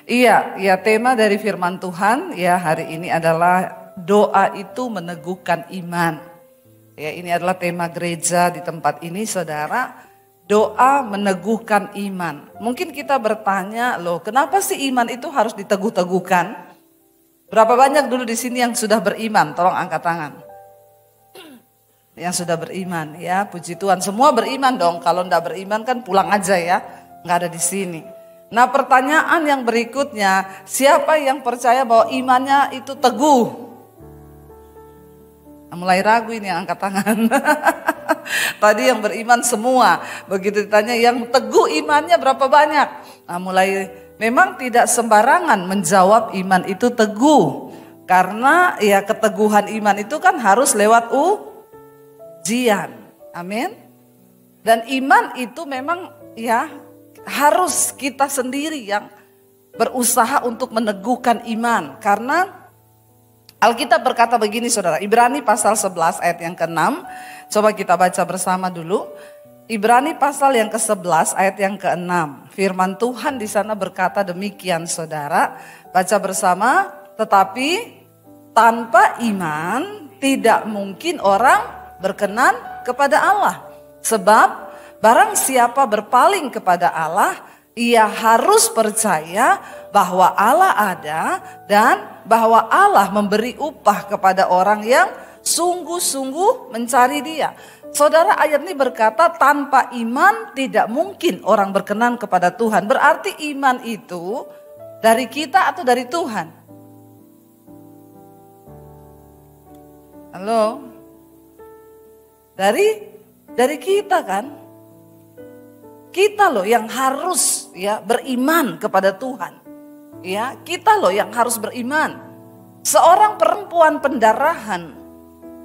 Iya, ya tema dari firman Tuhan ya hari ini adalah doa itu meneguhkan iman. Ya, ini adalah tema gereja di tempat ini, saudara. Doa meneguhkan iman. Mungkin kita bertanya, loh, kenapa sih iman itu harus diteguh-teguhkan? Berapa banyak dulu di sini yang sudah beriman? Tolong angkat tangan. Yang sudah beriman, ya, puji Tuhan. Semua beriman dong. Kalau enggak beriman kan pulang aja ya, enggak ada di sini. Nah, pertanyaan yang berikutnya, siapa yang percaya bahwa imannya itu teguh? Nah, mulai ragu ini yang angkat tangan. Tadi yang beriman semua, begitu ditanya yang teguh imannya berapa banyak? Nah, mulai memang tidak sembarangan menjawab iman itu teguh. Karena ya keteguhan iman itu kan harus lewat ujian. Amin. Dan iman itu memang ya harus kita sendiri yang berusaha untuk meneguhkan iman. Karena Alkitab berkata begini saudara, Ibrani pasal 11 ayat yang ke-6. Coba kita baca bersama dulu. Ibrani pasal yang ke-11 ayat yang ke-6. Firman Tuhan di sana berkata demikian saudara. Baca bersama, tetapi tanpa iman tidak mungkin orang berkenan kepada Allah. Sebab barang siapa berpaling kepada Allah, ia harus percaya bahwa Allah ada dan bahwa Allah memberi upah kepada orang yang sungguh-sungguh mencari Dia. Saudara, ayat ini berkata tanpa iman tidak mungkin orang berkenan kepada Tuhan. Berarti iman itu dari kita atau dari Tuhan? Halo? Dari kita kan? Kita loh yang harus ya beriman kepada Tuhan. Ya, kita loh yang harus beriman. Seorang perempuan pendarahan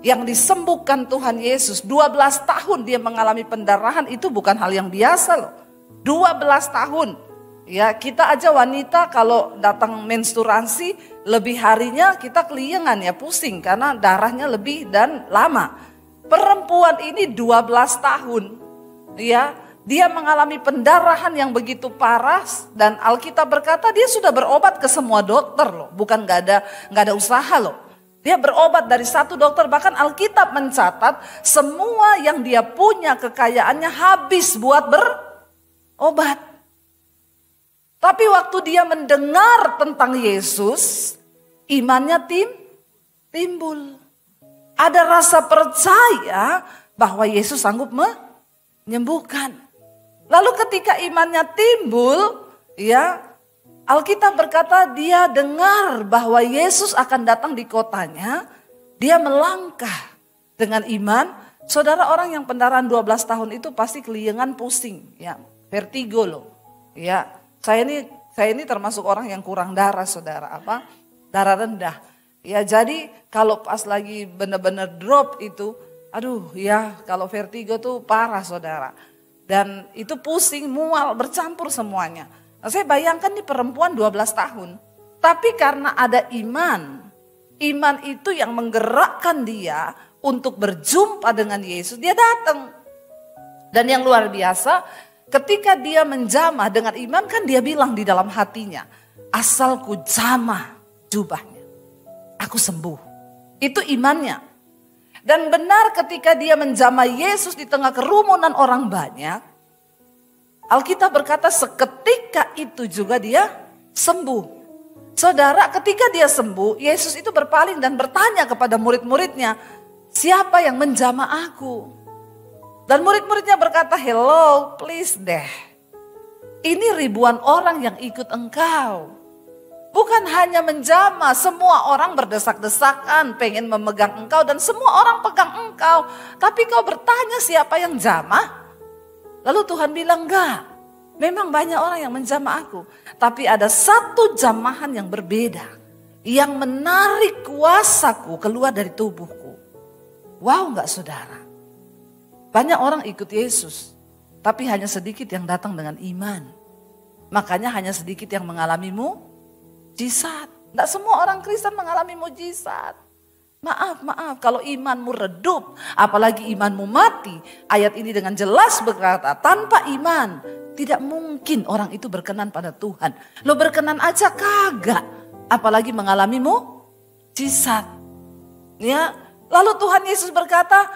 yang disembuhkan Tuhan Yesus, 12 tahun dia mengalami pendarahan, itu bukan hal yang biasa loh. 12 tahun. Ya, kita aja wanita kalau datang menstruasi lebih harinya kita keliengan ya, pusing karena darahnya lebih dan lama. Perempuan ini 12 tahun. Ya, dia mengalami pendarahan yang begitu parah dan Alkitab berkata dia sudah berobat ke semua dokter loh, bukan nggak ada usaha loh. Dia berobat dari satu dokter, bahkan Alkitab mencatat semua yang dia punya kekayaannya habis buat berobat. Tapi waktu dia mendengar tentang Yesus, imannya timbul. Ada rasa percaya bahwa Yesus sanggup menyembuhkan. Lalu ketika imannya timbul, ya Alkitab berkata dia dengar bahwa Yesus akan datang di kotanya. Dia melangkah dengan iman. Saudara, orang yang pendarahan 12 tahun itu pasti keliengan, pusing, ya, vertigo loh. Ya, saya ini termasuk orang yang kurang darah, saudara, darah rendah. Ya, jadi kalau pas lagi benar-benar drop itu, aduh ya, kalau vertigo tuh parah, saudara. Dan itu pusing, mual, bercampur semuanya. Nah, saya bayangkan nih perempuan 12 tahun. Tapi karena ada iman itu yang menggerakkan dia untuk berjumpa dengan Yesus, dia datang. Dan yang luar biasa, ketika dia menjamah dengan iman kan dia bilang di dalam hatinya, asal ku jamah jubahnya, aku sembuh. Itu imannya. Dan benar ketika dia menjamah Yesus di tengah kerumunan orang banyak, Alkitab berkata seketika itu juga dia sembuh. Saudara, ketika dia sembuh, Yesus itu berpaling dan bertanya kepada murid-muridnya, siapa yang menjamah aku? Dan murid-muridnya berkata, hello, please deh. Ini ribuan orang yang ikut engkau. Bukan hanya menjamah, semua orang berdesak-desakan, pengen memegang engkau dan semua orang pegang engkau. Tapi kau bertanya siapa yang jamah? Lalu Tuhan bilang enggak, memang banyak orang yang menjamah aku. Tapi ada satu jamahan yang berbeda, yang menarik kuasaku keluar dari tubuhku. Wow enggak saudara? Banyak orang ikut Yesus, tapi hanya sedikit yang datang dengan iman. Makanya hanya sedikit yang mengalami mujizat. Tidak semua orang Kristen mengalami mujizat. Maaf, kalau imanmu redup, apalagi imanmu mati. Ayat ini dengan jelas berkata, tanpa iman tidak mungkin orang itu berkenan pada Tuhan. Lo berkenan aja kagak, apalagi mengalami mukjizat. Ya, lalu Tuhan Yesus berkata,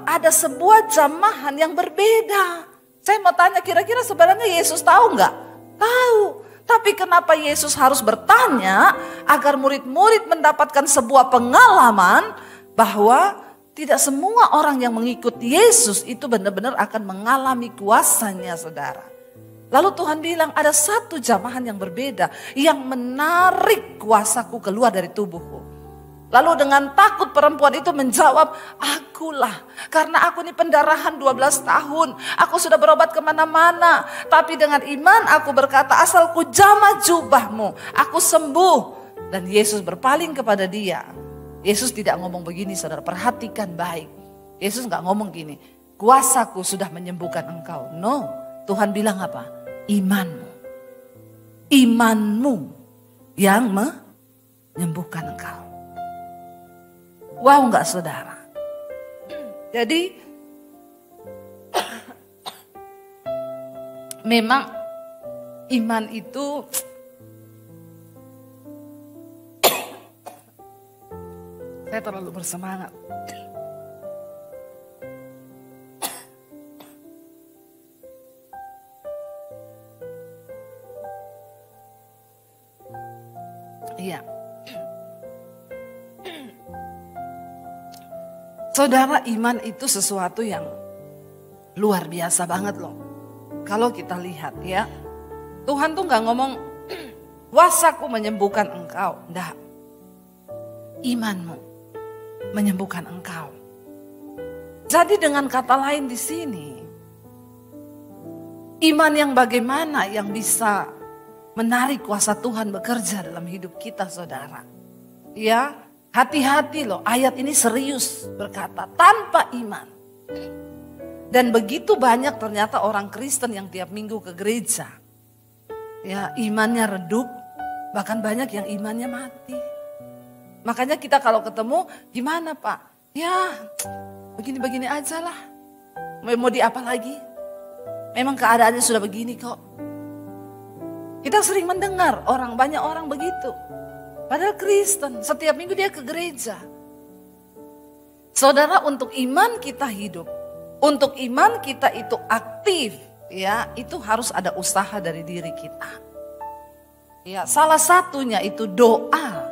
ada sebuah jamahan yang berbeda. Saya mau tanya, kira-kira sebenarnya Yesus tahu nggak? Tahu. Tapi kenapa Yesus harus bertanya agar murid-murid mendapatkan sebuah pengalaman bahwa tidak semua orang yang mengikuti Yesus itu benar-benar akan mengalami kuasanya, saudara. Lalu Tuhan bilang ada satu jamahan yang berbeda yang menarik kuasaku keluar dari tubuhku. Lalu dengan takut perempuan itu menjawab, akulah. Karena aku ini pendarahan 12 tahun. Aku sudah berobat kemana-mana. Tapi dengan iman aku berkata, asal ku jamah jubahmu, aku sembuh. Dan Yesus berpaling kepada dia. Yesus tidak ngomong begini, saudara. Perhatikan baik. Yesus gak ngomong gini, kuasaku sudah menyembuhkan engkau. No, Tuhan bilang apa? Imanmu. Imanmu yang menyembuhkan engkau. Wow enggak, saudara? Jadi memang iman itu saya terlalu bersemangat. Iya. Saudara, iman itu sesuatu yang luar biasa banget loh. Kalau kita lihat ya, Tuhan tuh gak ngomong, kuasaku menyembuhkan engkau. Enggak. Imanmu menyembuhkan engkau. Jadi dengan kata lain di sini, iman yang bagaimana yang bisa menarik kuasa Tuhan bekerja dalam hidup kita, saudara. Ya, hati-hati loh, ayat ini serius berkata tanpa iman. Dan begitu banyak ternyata orang Kristen yang tiap minggu ke gereja. Ya, imannya redup, bahkan banyak yang imannya mati. Makanya kita kalau ketemu, gimana Pak? Ya, begini-begini aja lah. Mau di apa lagi? Memang keadaannya sudah begini kok. Kita sering mendengar banyak orang begitu. Padahal Kristen, setiap minggu dia ke gereja. Saudara, untuk iman kita hidup, untuk iman kita itu aktif, ya, itu harus ada usaha dari diri kita. Ya, salah satunya itu doa.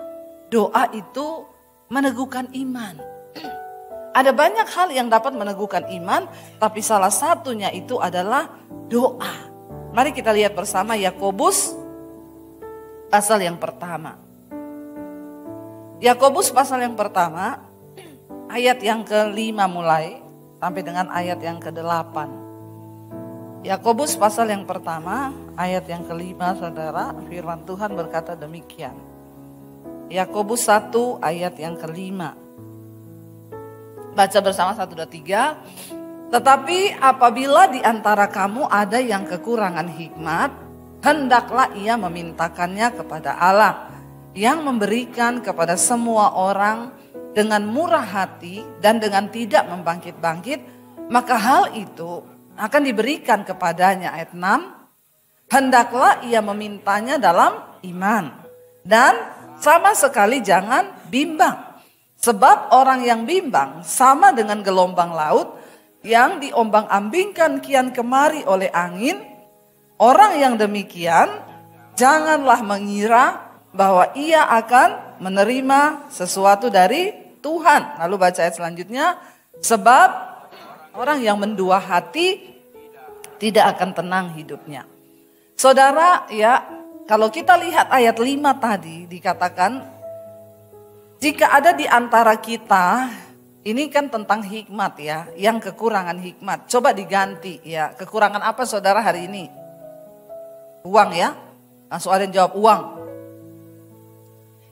Doa itu meneguhkan iman. Ada banyak hal yang dapat meneguhkan iman, tapi salah satunya itu adalah doa. Mari kita lihat bersama Yakobus pasal yang pertama. Yakobus pasal yang pertama, ayat yang ke-5 mulai sampai dengan ayat yang ke-8. Yakobus pasal yang pertama, ayat yang ke-5, saudara, firman Tuhan berkata demikian. Yakobus 1 ayat yang ke-5. Baca bersama 1, 2, 3. Tetapi apabila di antara kamu ada yang kekurangan hikmat, hendaklah ia memintakannya kepada Allah, yang memberikan kepada semua orang dengan murah hati dan dengan tidak membangkit-bangkit, maka hal itu akan diberikan kepadanya. Ayat 6, hendaklah ia memintanya dalam iman dan sama sekali jangan bimbang. Sebab orang yang bimbang sama dengan gelombang laut yang diombang-ambingkan kian kemari oleh angin. Orang yang demikian janganlah mengira bahwa ia akan menerima sesuatu dari Tuhan. Lalu baca ayat selanjutnya. Sebab orang yang mendua hati tidak akan tenang hidupnya. Saudara, ya, kalau kita lihat ayat 5 tadi dikatakan, jika ada di antara kita, ini kan tentang hikmat ya, yang kekurangan hikmat. Coba diganti ya, kekurangan apa saudara hari ini? Uang ya, langsung ada yang jawab uang.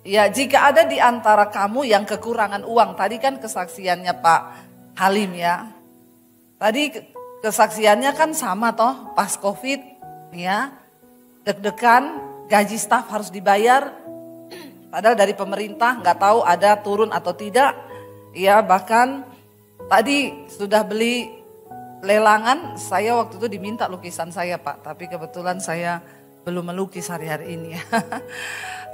Ya, jika ada di antara kamu yang kekurangan uang, tadi kan kesaksiannya Pak Halim ya. Tadi kesaksiannya kan sama toh, pas COVID ya, deg-degan, gaji staf harus dibayar. Padahal dari pemerintah nggak tahu ada turun atau tidak. Ya bahkan tadi sudah beli lelangan, saya waktu itu diminta lukisan saya Pak. Tapi kebetulan saya belum melukis hari-hari ini ya.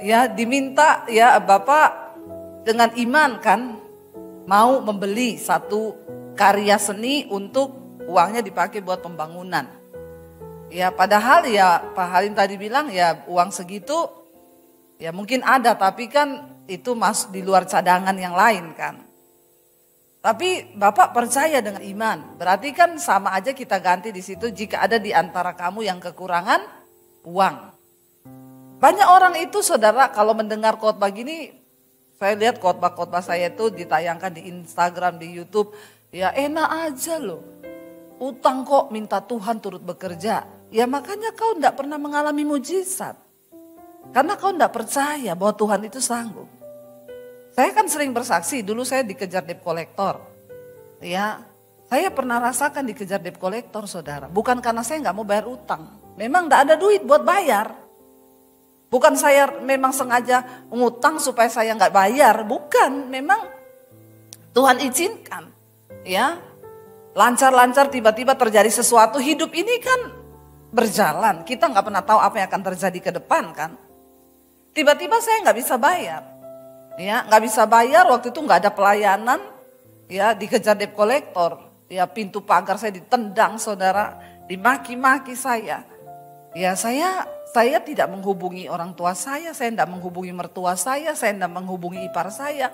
Ya diminta ya Bapak dengan iman kan mau membeli satu karya seni untuk uangnya dipakai buat pembangunan. Ya padahal ya Pak Halim tadi bilang ya uang segitu ya mungkin ada tapi kan itu masuk di luar cadangan yang lain kan. Tapi Bapak percaya dengan iman, berarti kan sama aja kita ganti di situ jika ada di antara kamu yang kekurangan uang. Banyak orang itu saudara kalau mendengar khotbah gini, saya lihat khotbah-khotbah saya itu ditayangkan di Instagram, di YouTube, ya enak aja loh. Utang kok minta Tuhan turut bekerja. Ya makanya kau tidak pernah mengalami mujizat. Karena kau tidak percaya bahwa Tuhan itu sanggup. Saya kan sering bersaksi, dulu saya dikejar debt collector. Ya, saya pernah rasakan dikejar debt collector saudara. Bukan karena saya nggak mau bayar utang. Memang tidak ada duit buat bayar. Bukan saya memang sengaja ngutang supaya saya nggak bayar. Bukan, memang Tuhan izinkan. Ya, lancar-lancar tiba-tiba terjadi sesuatu. Hidup ini kan berjalan, kita nggak pernah tahu apa yang akan terjadi ke depan kan. Tiba-tiba saya nggak bisa bayar, ya nggak bisa bayar waktu itu nggak ada pelayanan, ya dikejar debt collector, ya pintu pagar saya ditendang saudara, dimaki-maki saya, ya saya tidak menghubungi orang tua saya tidak menghubungi mertua saya tidak menghubungi ipar saya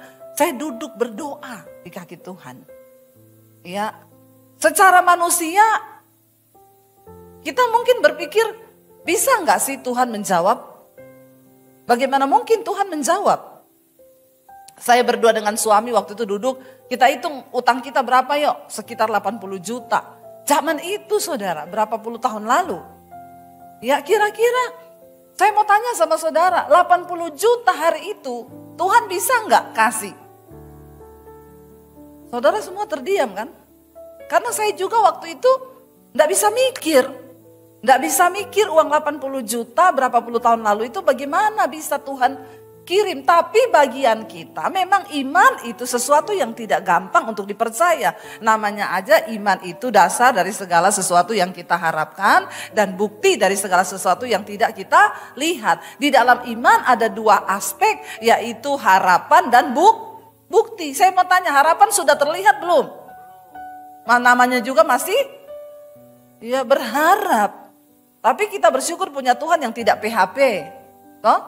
duduk berdoa di kaki Tuhan, ya secara manusia. Kita mungkin berpikir, bisa nggak sih Tuhan menjawab? Bagaimana mungkin Tuhan menjawab? Saya berdua dengan suami waktu itu duduk, kita hitung utang kita berapa yuk? Sekitar 80 juta. Zaman itu saudara, berapa puluh tahun lalu? Ya kira-kira, saya mau tanya sama saudara, 80 juta hari itu, Tuhan bisa nggak kasih? Saudara semua terdiam kan? Karena saya juga waktu itu nggak bisa mikir. Nggak bisa mikir uang 80 juta berapa puluh tahun lalu itu bagaimana bisa Tuhan kirim. Tapi bagian kita memang iman itu sesuatu yang tidak gampang untuk dipercaya. Namanya aja iman itu dasar dari segala sesuatu yang kita harapkan. Dan bukti dari segala sesuatu yang tidak kita lihat. Di dalam iman ada dua aspek yaitu harapan dan bukti. Saya mau tanya harapan sudah terlihat belum? Namanya juga masih ya berharap. Tapi kita bersyukur punya Tuhan yang tidak PHP. Toh?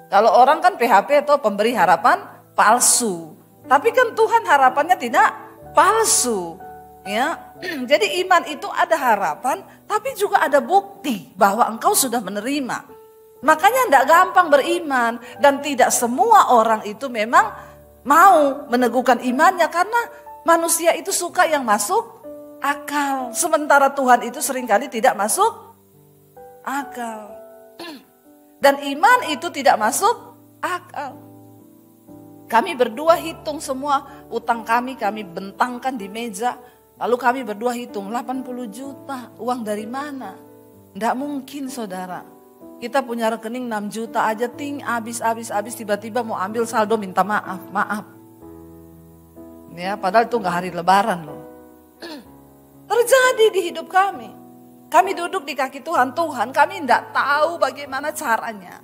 Kalau orang kan PHP atau pemberi harapan palsu. Tapi kan Tuhan harapannya tidak palsu. Ya, jadi iman itu ada harapan, tapi juga ada bukti bahwa engkau sudah menerima. Makanya tidak gampang beriman dan tidak semua orang itu memang mau meneguhkan imannya karena manusia itu suka yang masuk akal. Sementara Tuhan itu seringkali tidak masuk akal. Dan iman itu tidak masuk akal. Kami berdua hitung semua utang kami bentangkan di meja. Lalu kami berdua hitung 80 juta uang dari mana? Tidak mungkin saudara. Kita punya rekening 6 juta aja habis tiba-tiba mau ambil saldo minta maaf. Ya padahal itu gak hari lebaran loh. Terjadi di hidup kami. Kami duduk di kaki Tuhan kami tidak tahu bagaimana caranya.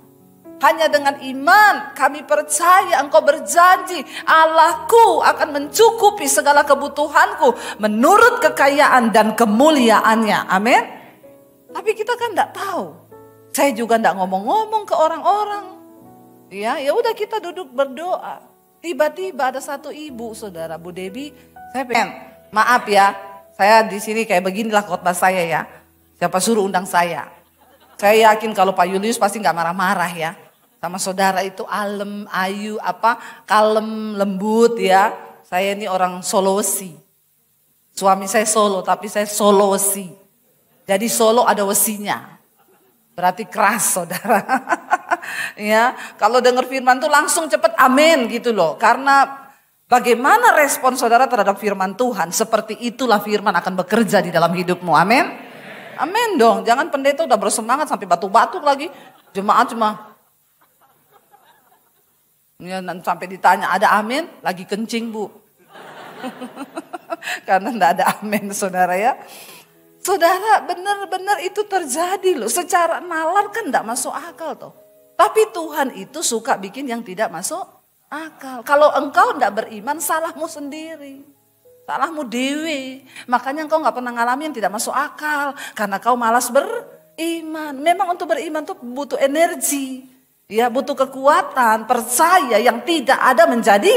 Hanya dengan iman kami percaya engkau berjanji Allahku akan mencukupi segala kebutuhanku menurut kekayaan dan kemuliaannya. Amin. Tapi kita kan tidak tahu. Saya juga tidak ngomong-ngomong ke orang-orang. Ya udah kita duduk berdoa. Tiba-tiba ada satu ibu saudara Bu Debi, saya pengen maaf ya, saya di sini kayak beginilah khotbah saya ya. Siapa suruh undang saya? Saya yakin kalau Pak Julius pasti nggak marah-marah ya. Sama saudara itu kalem, lembut ya. Saya ini orang Sulawesi. Suami saya Solo, tapi saya Sulawesi. Jadi Solo ada wesinya. Berarti keras saudara. Ya, kalau dengar firman tuh langsung cepet amin gitu loh. Karena bagaimana respon saudara terhadap firman Tuhan, seperti itulah firman akan bekerja di dalam hidupmu. Amin. Amin dong, jangan pendeta udah bersemangat sampai batuk-batuk lagi. Jemaat cuma Ya, sampai ditanya, ada amin? Lagi kencing bu. Karena enggak ada amin saudara ya. Saudara benar-benar itu terjadi loh. Secara nalar kan enggak masuk akal toh. Tapi Tuhan itu suka bikin yang tidak masuk akal. Kalau engkau enggak beriman, salahmu sendiri. Salahmu dewe. Makanya engkau enggak pernah ngalamin yang tidak masuk akal. Karena kau malas beriman. Memang untuk beriman tuh butuh energi. Ya, butuh kekuatan, percaya yang tidak ada menjadi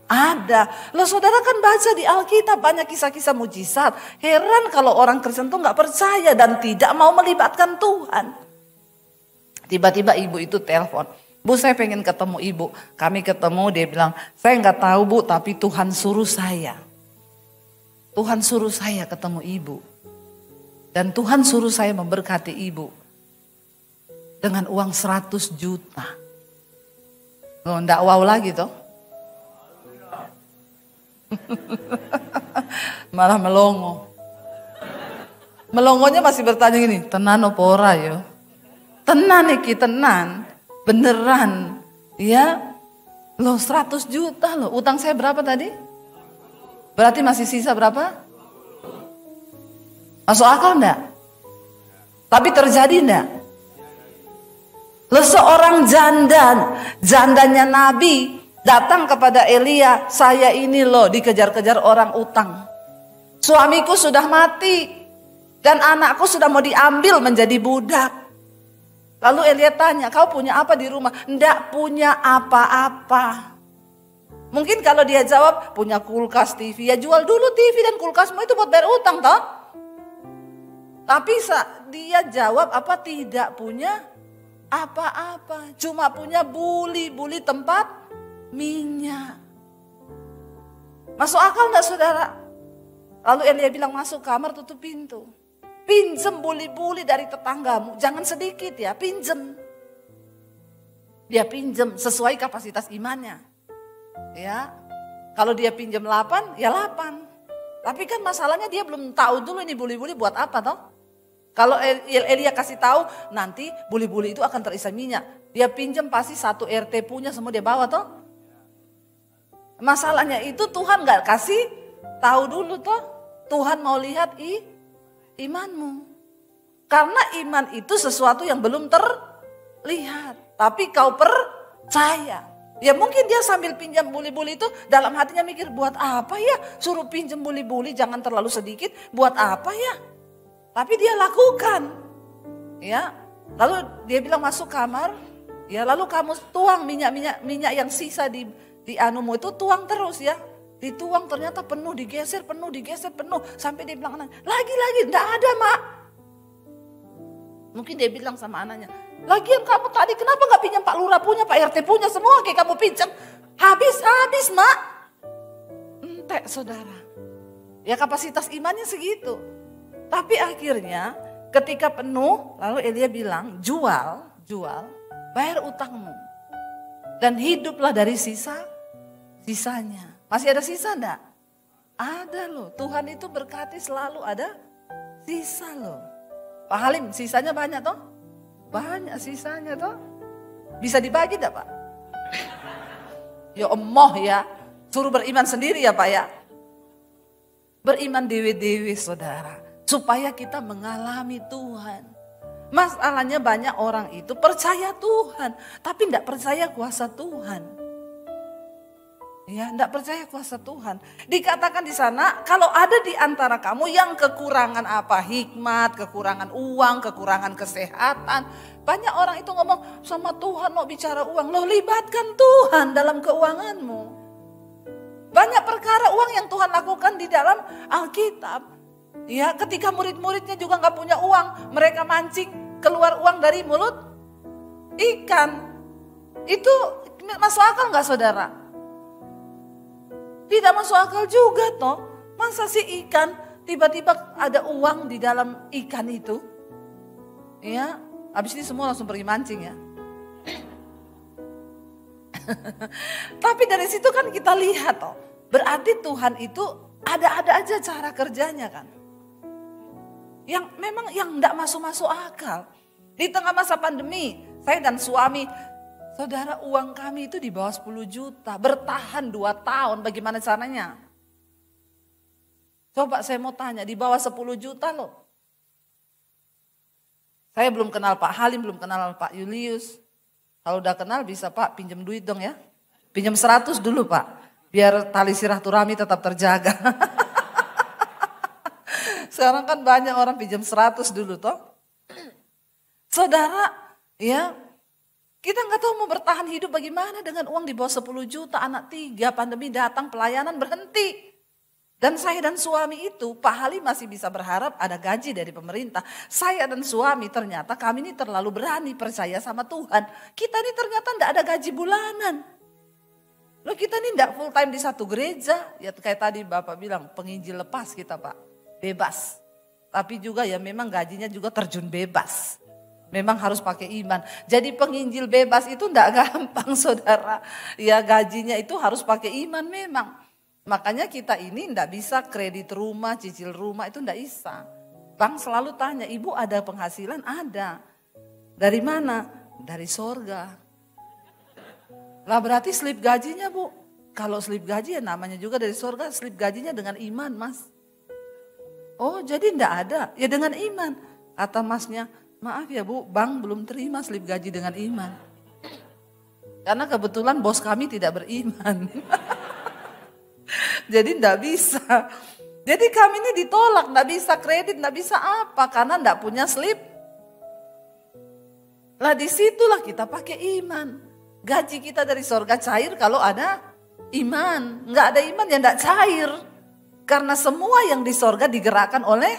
ada. Loh saudara kan baca di Alkitab banyak kisah-kisah mujizat. Heran kalau orang Kristen tuh nggak percaya dan tidak mau melibatkan Tuhan. Tiba-tiba ibu itu telepon, Bu saya pengen ketemu ibu. Kami ketemu, dia bilang, saya nggak tahu bu, tapi Tuhan suruh saya. Tuhan suruh saya ketemu ibu. Dan Tuhan suruh saya memberkati ibu. Dengan uang 100 juta. Oh, enggak wow lagi toh. Malah melongo. Melongonya masih bertanya gini, tenan apa ora ya? Tenan iki, tenan. Beneran. Ya. Loh 100 juta loh. Utang saya berapa tadi? Berarti masih sisa berapa? Masuk akal enggak? Tapi terjadi enggak? Loh seorang jandanya Nabi datang kepada Elia, saya ini loh dikejar-kejar orang utang. Suamiku sudah mati dan anakku sudah mau diambil menjadi budak. Lalu Elia tanya, kau punya apa di rumah? Nggak punya apa-apa. Mungkin kalau dia jawab, punya kulkas, TV, ya jual dulu TV dan kulkasmu itu buat bayar utang toh. Tapi dia jawab apa, tidak punya apa-apa, cuma punya buli tempat minyak. Masuk akal enggak saudara? Lalu Elia bilang masuk kamar tutup pintu. Pinjem buli-buli dari tetanggamu, jangan sedikit ya, pinjem. Dia pinjem sesuai kapasitas imannya. Ya. Kalau dia pinjem 8, ya 8. Tapi kan masalahnya dia belum tahu dulu ini buli-buli buat apa toh? Kalau Elia kasih tahu nanti buli-buli itu akan terisi minyak. Dia pinjam pasti 1 RT punya semua dia bawa toh. Masalahnya itu Tuhan gak kasih tahu dulu toh. Tuhan mau lihat imanmu. Karena iman itu sesuatu yang belum terlihat. Tapi kau percaya. Ya mungkin dia sambil pinjam buli-buli itu dalam hatinya mikir buat apa ya. Suruh pinjam buli-buli jangan terlalu sedikit. Buat apa ya. Tapi dia lakukan, ya. Lalu dia bilang masuk kamar, ya. Lalu kamu tuang minyak yang sisa di anumu itu tuang terus ya. Dituang ternyata penuh, digeser penuh, sampai dia bilang lagi, enggak ada mak. Mungkin dia bilang sama anaknya, lagian kamu tadi kenapa nggak pinjam Pak Lurah punya, Pak RT punya semua kayak kamu pinjam, habis mak. Entek saudara, ya kapasitas imannya segitu. Tapi akhirnya ketika penuh, lalu Elia bilang, jual, bayar utangmu. Dan hiduplah dari sisanya. Masih ada sisa enggak? Ada loh, Tuhan itu berkati selalu ada sisa loh. Pak Halim, sisanya banyak toh? Banyak sisanya toh? Bisa dibagi enggak Pak? Ya emoh ya, suruh beriman sendiri ya Pak ya. Beriman dewe-dewe saudara. Supaya kita mengalami Tuhan. Masalahnya banyak orang itu percaya Tuhan. Tapi tidak percaya kuasa Tuhan. Ya, tidak percaya kuasa Tuhan. Dikatakan di sana, kalau ada di antara kamu yang kekurangan apa? Hikmat, kekurangan uang, kekurangan kesehatan. Banyak orang itu ngomong sama Tuhan mau bicara uang. Loh libatkan Tuhan dalam keuanganmu. Banyak perkara uang yang Tuhan lakukan di dalam Alkitab. Ya, ketika murid-muridnya juga nggak punya uang, mereka mancing keluar uang dari mulut ikan. Itu masuk akal nggak saudara? Tidak masuk akal juga toh. Masa sih ikan tiba-tiba ada uang di dalam ikan itu? Ya, habis ini semua langsung pergi mancing ya. Tapi dari situ kan kita lihat toh, berarti Tuhan itu ada-ada aja cara kerjanya kan. Yang memang yang enggak masuk akal. Di tengah masa pandemi, saya dan suami Saudara, uang kami itu di bawah 10 juta, bertahan 2 tahun, bagaimana caranya? Coba saya mau tanya, di bawah 10 juta loh. Saya belum kenal Pak Halim, belum kenal Pak Julius. Kalau udah kenal bisa Pak pinjam duit dong ya. Pinjam 100 dulu Pak, biar tali silaturahmi tetap terjaga. Sekarang kan banyak orang pinjam 100 dulu toh. Saudara, ya kita nggak tahu mau bertahan hidup bagaimana dengan uang di bawah 10 juta, anak 3, pandemi datang, pelayanan berhenti. Dan saya dan suami itu, Pak Halim masih bisa berharap ada gaji dari pemerintah. Saya dan suami ternyata kami ini terlalu berani percaya sama Tuhan. Kita ini ternyata tidak ada gaji bulanan. Loh kita ini tidak full time di satu gereja. Ya kayak tadi Bapak bilang, penginjil lepas kita Pak, bebas. Tapi juga ya memang gajinya juga terjun bebas. Memang harus pakai iman. Jadi penginjil bebas itu tidak gampang saudara. Ya gajinya itu harus pakai iman memang. Makanya kita ini tidak bisa kredit rumah, cicil rumah itu tidak bisa. Bank selalu tanya, ibu ada penghasilan? Ada. Dari mana? Dari sorga. Lah berarti slip gajinya bu. Kalau slip gaji ya namanya juga dari sorga, slip gajinya dengan iman mas. Oh jadi tidak ada, ya dengan iman. Kata masnya, maaf ya bu, bank belum terima slip gaji dengan iman. Karena kebetulan bos kami tidak beriman. Jadi tidak bisa. Jadi kami ini ditolak, tidak bisa kredit, tidak bisa apa. Karena tidak punya slip. Lah disitulah kita pakai iman. Gaji kita dari sorga cair kalau ada iman. Nggak ada iman ya tidak cair. Karena semua yang di sorga digerakkan oleh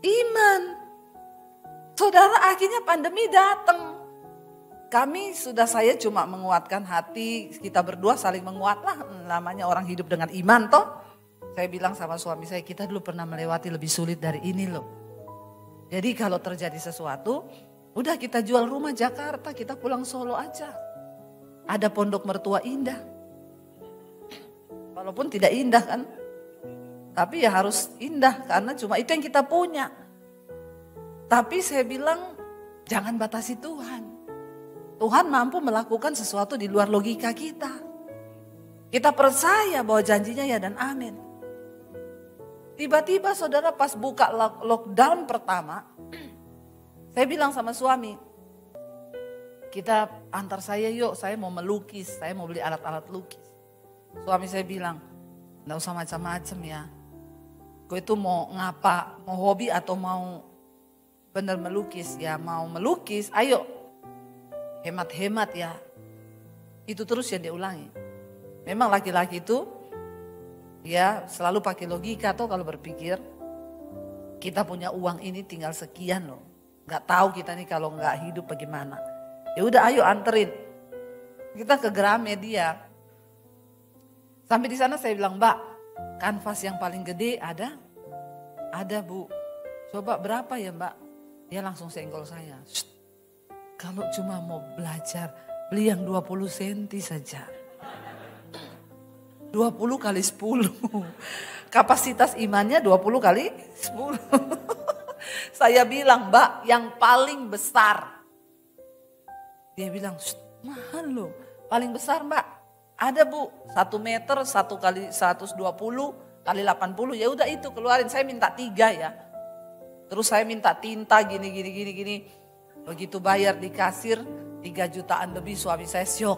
iman. Saudara akhirnya pandemi datang. Saya cuma menguatkan hati, kita berdua saling menguatlah, namanya orang hidup dengan iman toh. Saya bilang sama suami saya, kita dulu pernah melewati lebih sulit dari ini loh. Jadi kalau terjadi sesuatu, udah kita jual rumah Jakarta, kita pulang Solo aja. Ada pondok mertua indah. Walaupun tidak indah kan, tapi ya harus indah karena cuma itu yang kita punya. Tapi saya bilang, jangan batasi Tuhan. Tuhan mampu melakukan sesuatu di luar logika kita. Kita percaya bahwa janjinya ya dan amin. Tiba-tiba saudara pas buka lockdown pertama, saya bilang sama suami, kita antar saya yuk, saya mau melukis, saya mau beli alat-alat lukis. Suami saya bilang, enggak usah macam-macam ya. Kau itu mau ngapa, mau hobi atau mau benar melukis? Ya mau melukis, ayo. Hemat-hemat ya, itu terus yang dia ulangi. Memang laki-laki itu ya selalu pakai logika atau kalau berpikir kita punya uang ini tinggal sekian loh. Gak tahu kita nih kalau gak hidup bagaimana. Ya udah ayo anterin. Kita ke Gramedia. Sampai di sana saya bilang, Mbak, kanvas yang paling gede ada? Ada bu. Coba berapa ya Mbak? Dia langsung senggol saya. Kalau cuma mau belajar, beli yang 20 cm saja. 20 kali 10. Kapasitas imannya 20 kali 10. Saya bilang, Mbak, yang paling besar. Dia bilang, mahal loh. Paling besar Mbak, ada bu. 1 meter, 1 kali 120 kali 80. Ya udah itu keluarin, saya minta 3 ya. Terus saya minta tinta gini. Begitu bayar di kasir 3 jutaan lebih, suami saya syok.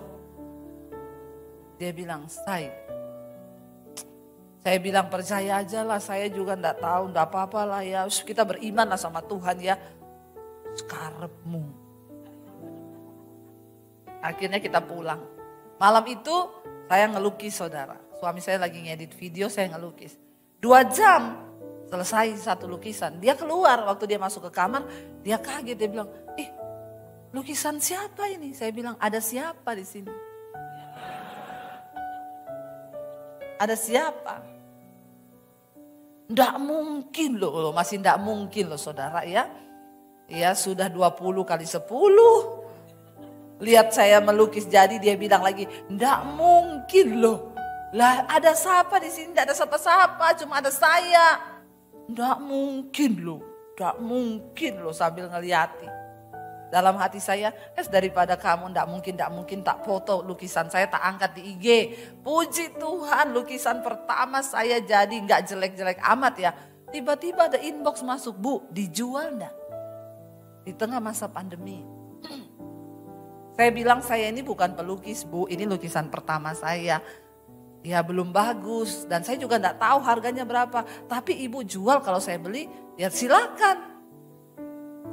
Dia bilang, saya bilang percaya aja lah, saya juga enggak tahu, enggak apa-apa lah ya. Kita beriman lah sama Tuhan ya. Karepmu. Akhirnya kita pulang. Malam itu saya ngelukis saudara. Suami saya lagi ngedit video, saya ngelukis. 2 jam selesai satu lukisan. Dia keluar, waktu dia masuk ke kamar, dia kaget, dia bilang, lukisan siapa ini? Saya bilang, ada siapa di sini? Ada siapa? Nggak mungkin loh, masih nggak mungkin loh saudara ya. Ya sudah 20 kali 10. Lihat saya melukis jadi, dia bilang lagi, nggak mungkin loh. Lah ada siapa di sini? Nggak ada siapa-siapa, cuma ada saya. Nggak mungkin loh sambil ngeliatin. Dalam hati saya, daripada kamu ndak mungkin tak foto lukisan saya, tak angkat di IG. Puji Tuhan, lukisan pertama saya jadi nggak jelek-jelek amat ya. Tiba-tiba ada inbox masuk, Bu, dijual ndak? Di tengah masa pandemi. Saya bilang saya ini bukan pelukis, Bu, ini lukisan pertama saya. Ya belum bagus dan saya juga ndak tahu harganya berapa. Tapi Ibu jual, kalau saya beli, ya silakan.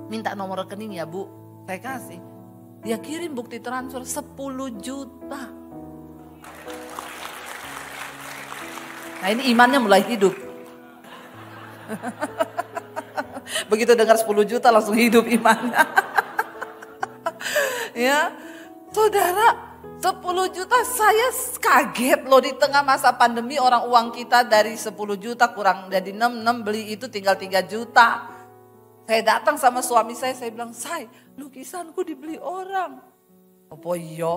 Minta nomor rekening ya, Bu. Saya kasih. Dia kirim bukti transfer 10 juta. Nah ini imannya mulai hidup. Begitu dengar 10 juta langsung hidup imannya. Ya, saudara, 10 juta saya kaget loh, di tengah masa pandemi orang uang kita dari 10 juta kurang jadi 6 beli itu tinggal 3 juta. Saya datang sama suami saya bilang, "Say, lukisanku dibeli orang." Apa iya?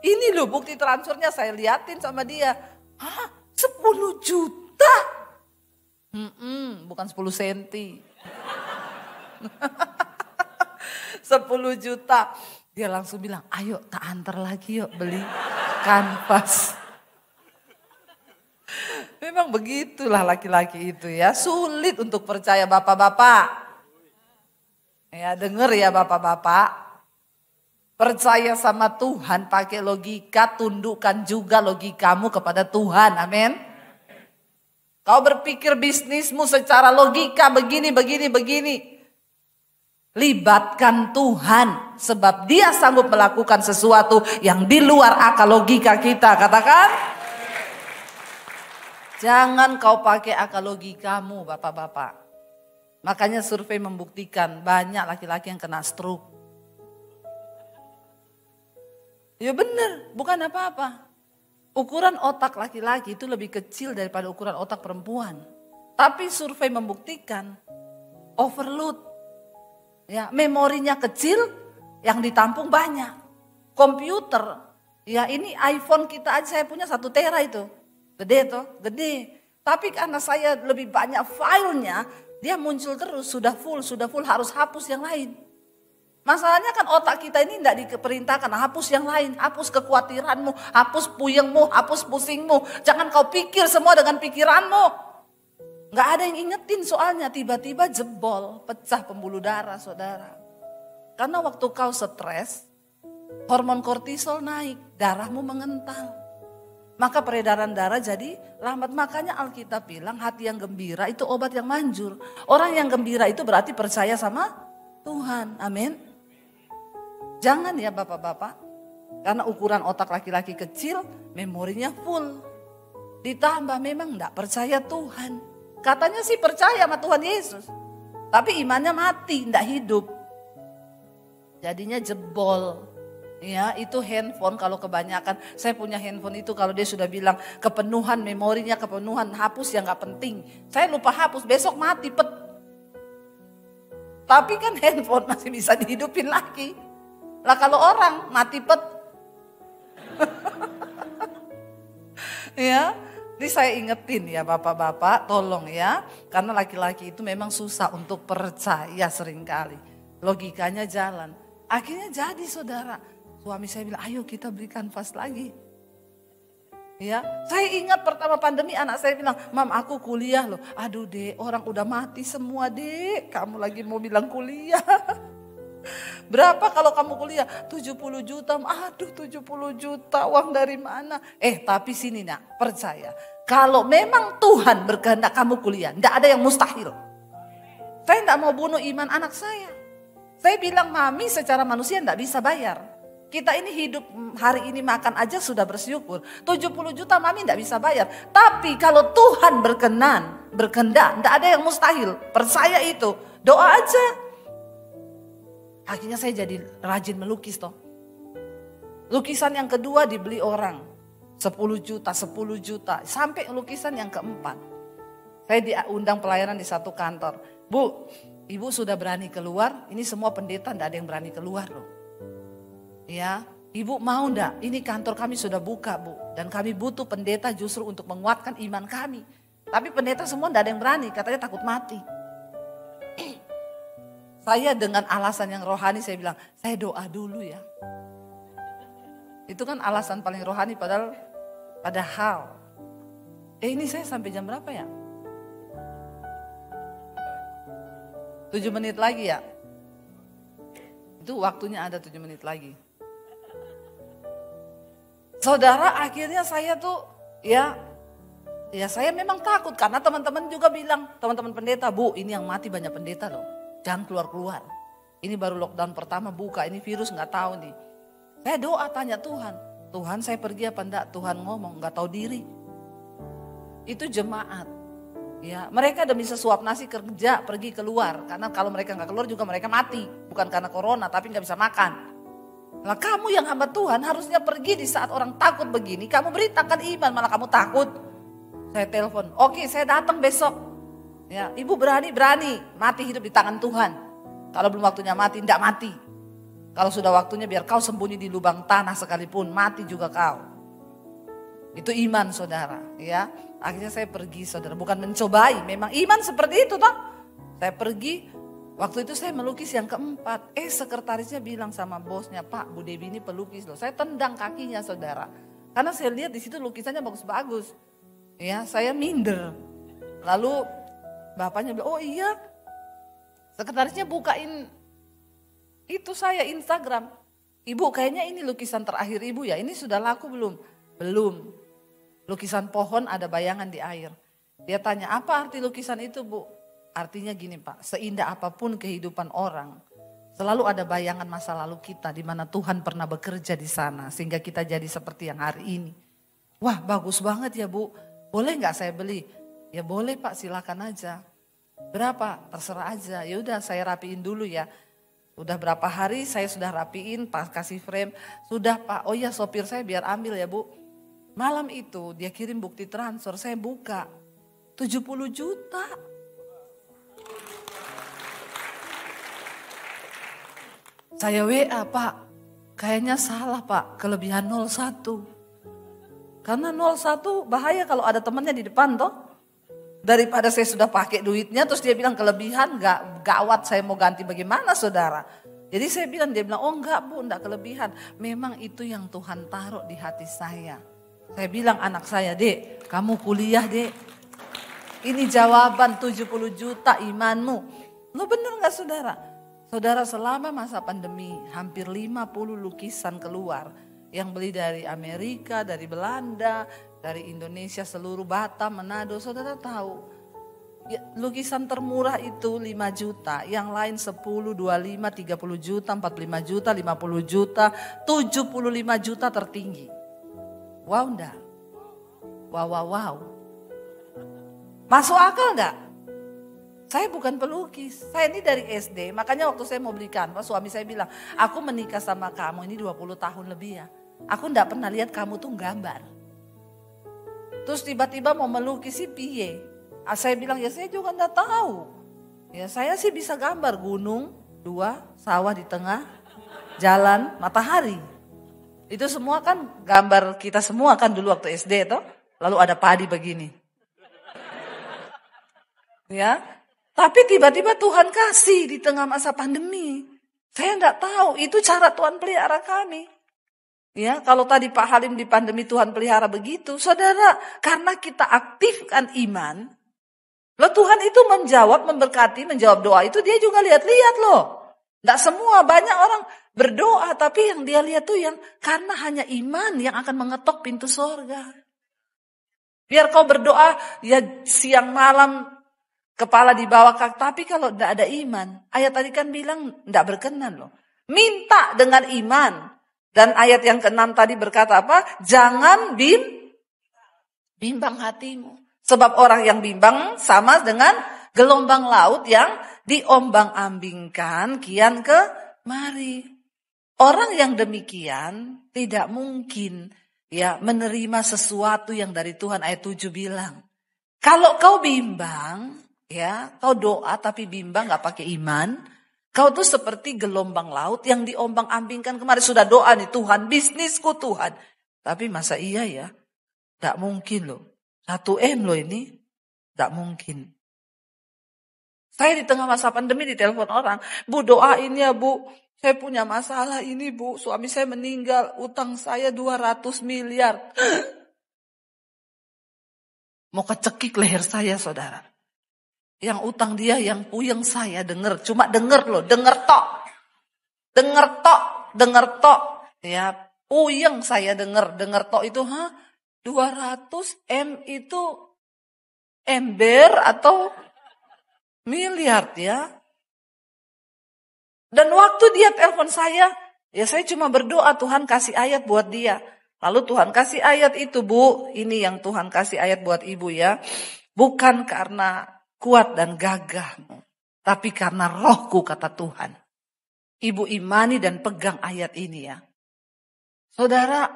Ini loh bukti transfernya, saya liatin sama dia. Hah? 10 juta? Bukan 10 senti. 10 juta. Dia langsung bilang, "Ayo tak antar lagi yuk beli kanvas." Memang begitulah laki-laki itu ya, sulit untuk percaya bapak-bapak. Ya denger ya bapak-bapak, percaya sama Tuhan pakai logika, tundukkan juga logikamu kepada Tuhan, amin. Kau berpikir bisnismu secara logika begini. Libatkan Tuhan, sebab Dia sanggup melakukan sesuatu yang di luar akal logika kita, katakan. Jangan kau pakai akal logikamu bapak-bapak. Makanya survei membuktikan banyak laki-laki yang kena stroke. Ya benar, bukan apa-apa. Ukuran otak laki-laki itu lebih kecil daripada ukuran otak perempuan. Tapi survei membuktikan overload. Ya, memorinya kecil, yang ditampung banyak. Komputer, ya ini iPhone kita aja saya punya 1 tera itu. Gede. Tapi karena saya lebih banyak filenya, dia muncul terus, sudah full harus hapus yang lain. Masalahnya kan otak kita ini tidak diperintahkan hapus yang lain, hapus kekhawatiranmu, hapus puyengmu, hapus pusingmu. Jangan kau pikir semua dengan pikiranmu. Gak ada yang ingetin soalnya, tiba-tiba jebol, pecah pembuluh darah saudara. Karena waktu kau stres, hormon kortisol naik, darahmu mengental. Maka peredaran darah jadi lambat. Makanya Alkitab bilang hati yang gembira itu obat yang manjur. Orang yang gembira itu berarti percaya sama Tuhan. Amin. Jangan ya bapak-bapak. Karena ukuran otak laki-laki kecil, memorinya full. Ditambah memang enggak percaya Tuhan. Katanya sih percaya sama Tuhan Yesus. Tapi imannya mati, enggak hidup. Jadinya jebol. Ya itu handphone kalau kebanyakan, saya punya handphone itu kalau dia sudah bilang kepenuhan memorinya, kepenuhan hapus yang gak penting. Saya lupa hapus, besok mati pet. Tapi kan handphone masih bisa dihidupin lagi. Lah kalau orang mati pet. Ya, ini saya ingetin ya bapak-bapak, tolong ya. Karena laki-laki itu memang susah untuk percaya seringkali. Logikanya jalan. Akhirnya jadi saudara. Suami saya bilang, "Ayo kita beli kanvas lagi." Ya, saya ingat pertama pandemi anak saya bilang, "Mam, aku kuliah loh." Aduh dek, orang udah mati semua dek. Kamu lagi mau bilang kuliah. Berapa kalau kamu kuliah? 70 juta. Aduh 70 juta uang dari mana? Tapi sini nak, percaya. Kalau memang Tuhan berkehendak kamu kuliah, enggak ada yang mustahil. Saya enggak mau bunuh iman anak saya. Saya bilang, "Mami secara manusia enggak bisa bayar. Kita ini hidup hari ini makan aja sudah bersyukur. 70 juta mami enggak bisa bayar. Tapi kalau Tuhan berkehendak, enggak ada yang mustahil. Percaya itu, doa aja." Akhirnya saya jadi rajin melukis toh. Lukisan yang kedua dibeli orang. 10 juta. Sampai lukisan yang keempat. Saya diundang pelayanan di satu kantor. "Bu, ibu sudah berani keluar, ini semua pendeta enggak ada yang berani keluar loh. Ya, ibu mau enggak? Ini kantor kami sudah buka bu. Dan kami butuh pendeta justru untuk menguatkan iman kami. Tapi pendeta semua enggak ada yang berani, katanya takut mati." Saya dengan alasan yang rohani saya bilang, saya doa dulu ya. Itu kan alasan paling rohani padahal. Ini saya sampai jam berapa ya? 7 menit lagi ya. Itu waktunya ada 7 menit lagi. Saudara, akhirnya saya tuh ya saya memang takut karena teman-teman juga bilang, teman-teman pendeta, Bu, ini yang mati banyak pendeta loh. Jangan keluar-keluar. Ini baru lockdown pertama buka, ini virus nggak tahu nih. Saya doa tanya Tuhan, Tuhan saya pergi apa enggak? Tuhan ngomong nggak tahu diri. Itu jemaat. Ya, mereka demi sesuap nasi kerja pergi keluar karena kalau mereka nggak keluar juga mereka mati, bukan karena corona tapi nggak bisa makan. Nah, kamu yang hamba Tuhan harusnya pergi di saat orang takut begini, kamu beritakan iman malah kamu takut. Saya telepon, oke saya datang besok. Ya, ibu berani mati hidup di tangan Tuhan. Kalau belum waktunya mati, tidak mati. Kalau sudah waktunya biar kau sembunyi di lubang tanah sekalipun, mati juga kau. Itu iman saudara, ya. Akhirnya saya pergi saudara, bukan mencobai, memang iman seperti itu toh. Saya pergi, waktu itu saya melukis yang keempat. Sekretarisnya bilang sama bosnya, Pak, Bu Dewi ini pelukis loh. Saya tendang kakinya saudara, karena saya lihat di situ lukisannya bagus-bagus. Ya, saya minder. Lalu bapaknya bilang, oh iya, sekretarisnya bukain itu saya Instagram. Ibu kayaknya ini lukisan terakhir ibu ya, ini sudah laku belum? Belum. Lukisan pohon ada bayangan di air. Dia tanya, apa arti lukisan itu Bu? Artinya gini Pak, seindah apapun kehidupan orang, selalu ada bayangan masa lalu kita di mana Tuhan pernah bekerja di sana sehingga kita jadi seperti yang hari ini. Wah bagus banget ya Bu, boleh nggak saya beli? Ya boleh Pak, silakan aja. Berapa? Terserah aja. Ya udah saya rapiin dulu ya. Udah berapa hari saya sudah rapiin, Pak kasih frame. Sudah Pak, oh ya sopir saya biar ambil ya Bu. Malam itu dia kirim bukti transfer, saya buka 70 juta. Saya WA, Pak, kayaknya salah Pak, kelebihan 01. Karena 01 bahaya kalau ada temannya di depan toh. Daripada saya sudah pakai duitnya terus dia bilang kelebihan, gawat saya mau ganti bagaimana saudara. Jadi saya bilang, dia bilang, oh enggak Bu, enggak kelebihan. Memang itu yang Tuhan taruh di hati saya. Saya bilang anak saya, Dek, kamu kuliah Dek. Ini jawaban 70 juta imanmu. Lo bener gak saudara? Saudara selama masa pandemi hampir 50 lukisan keluar. Yang beli dari Amerika, dari Belanda, dari Indonesia seluruh Batam, Manado. Saudara tahu ya, lukisan termurah itu 5 juta. Yang lain 10, 25, 30 juta, 45 juta, 50 juta, 75 juta tertinggi. Wow enggak? Wow. Masuk akal enggak? Saya bukan pelukis, saya ini dari SD. Makanya waktu saya mau beli kanvas, suami saya bilang, aku menikah sama kamu ini 20 tahun lebih ya. Aku enggak pernah lihat kamu tuh gambar. Terus tiba-tiba mau melukis si piye. Saya bilang, ya saya juga enggak tahu. Ya saya sih bisa gambar gunung, 2, sawah di tengah, jalan, matahari. Itu semua kan gambar kita semua kan dulu waktu SD toh. Lalu ada padi begini. Ya, tapi tiba-tiba Tuhan kasih di tengah masa pandemi. Saya enggak tahu, itu cara Tuhan pelihara kami. Ya, kalau tadi Pak Halim di pandemi Tuhan pelihara begitu, saudara, karena kita aktifkan iman, loh Tuhan itu menjawab, memberkati, menjawab doa itu dia juga lihat-lihat loh. Enggak semua, banyak orang berdoa tapi yang dia lihat tuh yang karena hanya iman yang akan mengetok pintu sorga. Biar kau berdoa ya siang malam kepala di bawah kaki, tapi kalau tidak ada iman, ayat tadi kan bilang tidak berkenan loh. Minta dengan iman. Dan ayat yang ke-6 tadi berkata apa? Jangan bimbang hatimu. Sebab orang yang bimbang sama dengan gelombang laut yang diombang-ambingkan kian kemari. Orang yang demikian tidak mungkin ya menerima sesuatu yang dari Tuhan. Ayat 7 bilang, kalau kau bimbang, ya kau doa tapi bimbang gak pakai iman, kau tuh seperti gelombang laut yang diombang-ambingkan kemari. Sudah doa nih, Tuhan bisnisku Tuhan. Tapi masa iya ya? Gak mungkin loh. 1M loh ini. Gak mungkin. Saya di tengah masa pandemi ditelepon orang, Bu doain ya Bu, saya punya masalah ini Bu, suami saya meninggal, utang saya 200 miliar. Mau kecekik leher saya saudara. Yang utang dia, yang puyeng saya denger, cuma denger loh, denger tok. Ya, puyeng saya denger tok itu, 200 M itu ember atau miliar ya. Dan waktu dia telepon saya, ya saya cuma berdoa Tuhan kasih ayat buat dia. Lalu Tuhan kasih ayat itu Bu, ini yang Tuhan kasih ayat buat ibu ya. Bukan karena kuat dan gagahmu, tapi karena rohku kata Tuhan. Ibu imani dan pegang ayat ini ya. Saudara,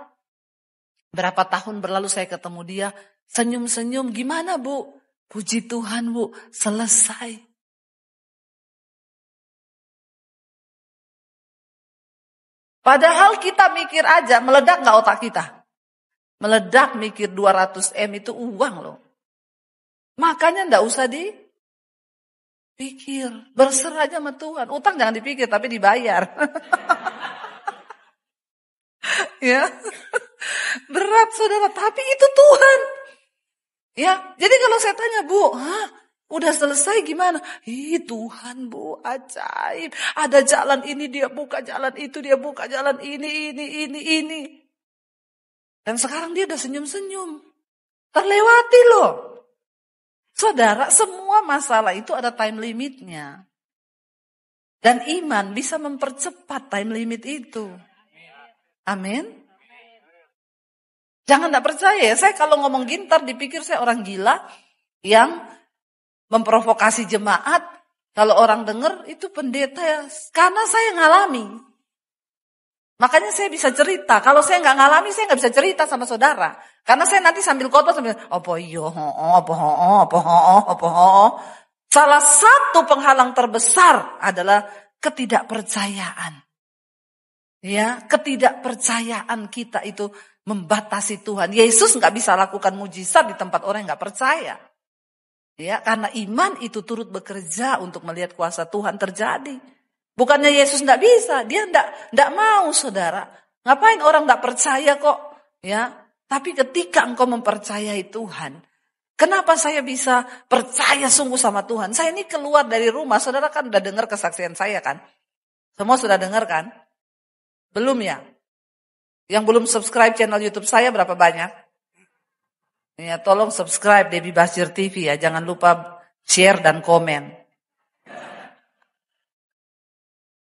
berapa tahun berlalu saya ketemu dia, senyum-senyum, gimana Bu? Puji Tuhan Bu, selesai. Padahal kita mikir aja, meledak gak otak kita? Meledak mikir 200 M itu uang loh. Makanya gak usah dipikir, berserah aja sama Tuhan. Utang jangan dipikir tapi dibayar. Ya, berat saudara, tapi itu Tuhan. Ya, jadi kalau saya tanya Bu, udah selesai gimana? Tuhan Bu, ajaib. Ada jalan ini dia buka, jalan itu dia buka, jalan ini. Dan sekarang dia udah senyum-senyum. Terlewati loh. Saudara, semua masalah itu ada time limitnya. Dan iman bisa mempercepat time limit itu. Amin. Jangan gak percaya ya, saya kalau ngomong gintar dipikir saya orang gila yang memprovokasi jemaat. Kalau orang dengar itu pendeta ya, karena saya ngalami. Makanya saya bisa cerita, kalau saya gak ngalami saya gak bisa cerita sama saudara. Karena saya nanti sambil khotbah sambil, Salah satu penghalang terbesar adalah ketidakpercayaan. Ya, ketidakpercayaan kita itu membatasi Tuhan. Yesus nggak bisa lakukan mujizat di tempat orang yang nggak percaya. Ya, karena iman itu turut bekerja untuk melihat kuasa Tuhan terjadi. Bukannya Yesus nggak bisa, dia nggak mau saudara. Ngapain orang nggak percaya kok? Ya, tapi ketika engkau mempercayai Tuhan, kenapa saya bisa percaya sungguh sama Tuhan? Saya ini keluar dari rumah, saudara kan udah dengar kesaksian saya kan? Semua sudah dengar kan? Belum ya? Yang belum subscribe channel YouTube saya berapa banyak? Ya, tolong subscribe Debbie Basir TV ya. Jangan lupa share dan komen.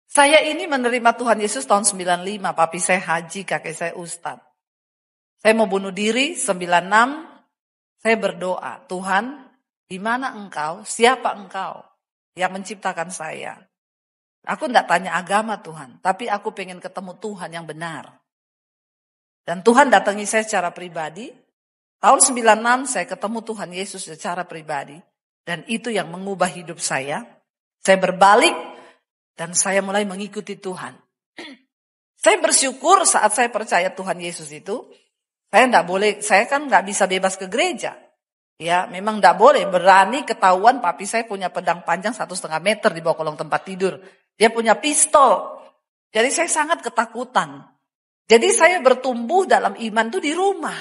Saya ini menerima Tuhan Yesus tahun 95. Papi saya haji, kakek saya ustadz. Saya mau bunuh diri 96. Saya berdoa, Tuhan, di mana engkau? Siapa engkau yang menciptakan saya? Aku enggak tanya agama Tuhan, tapi aku pengen ketemu Tuhan yang benar. Dan Tuhan datangi saya secara pribadi. Tahun 96 saya ketemu Tuhan Yesus secara pribadi. Dan itu yang mengubah hidup saya. Saya berbalik dan saya mulai mengikuti Tuhan. Saya bersyukur saat saya percaya Tuhan Yesus itu. Saya kan enggak bisa bebas ke gereja. Ya, memang enggak boleh. Berani ketahuan papi saya punya pedang panjang 1,5 meter di bawah kolong tempat tidur. Dia punya pistol. Jadi saya sangat ketakutan. Jadi saya bertumbuh dalam iman itu di rumah.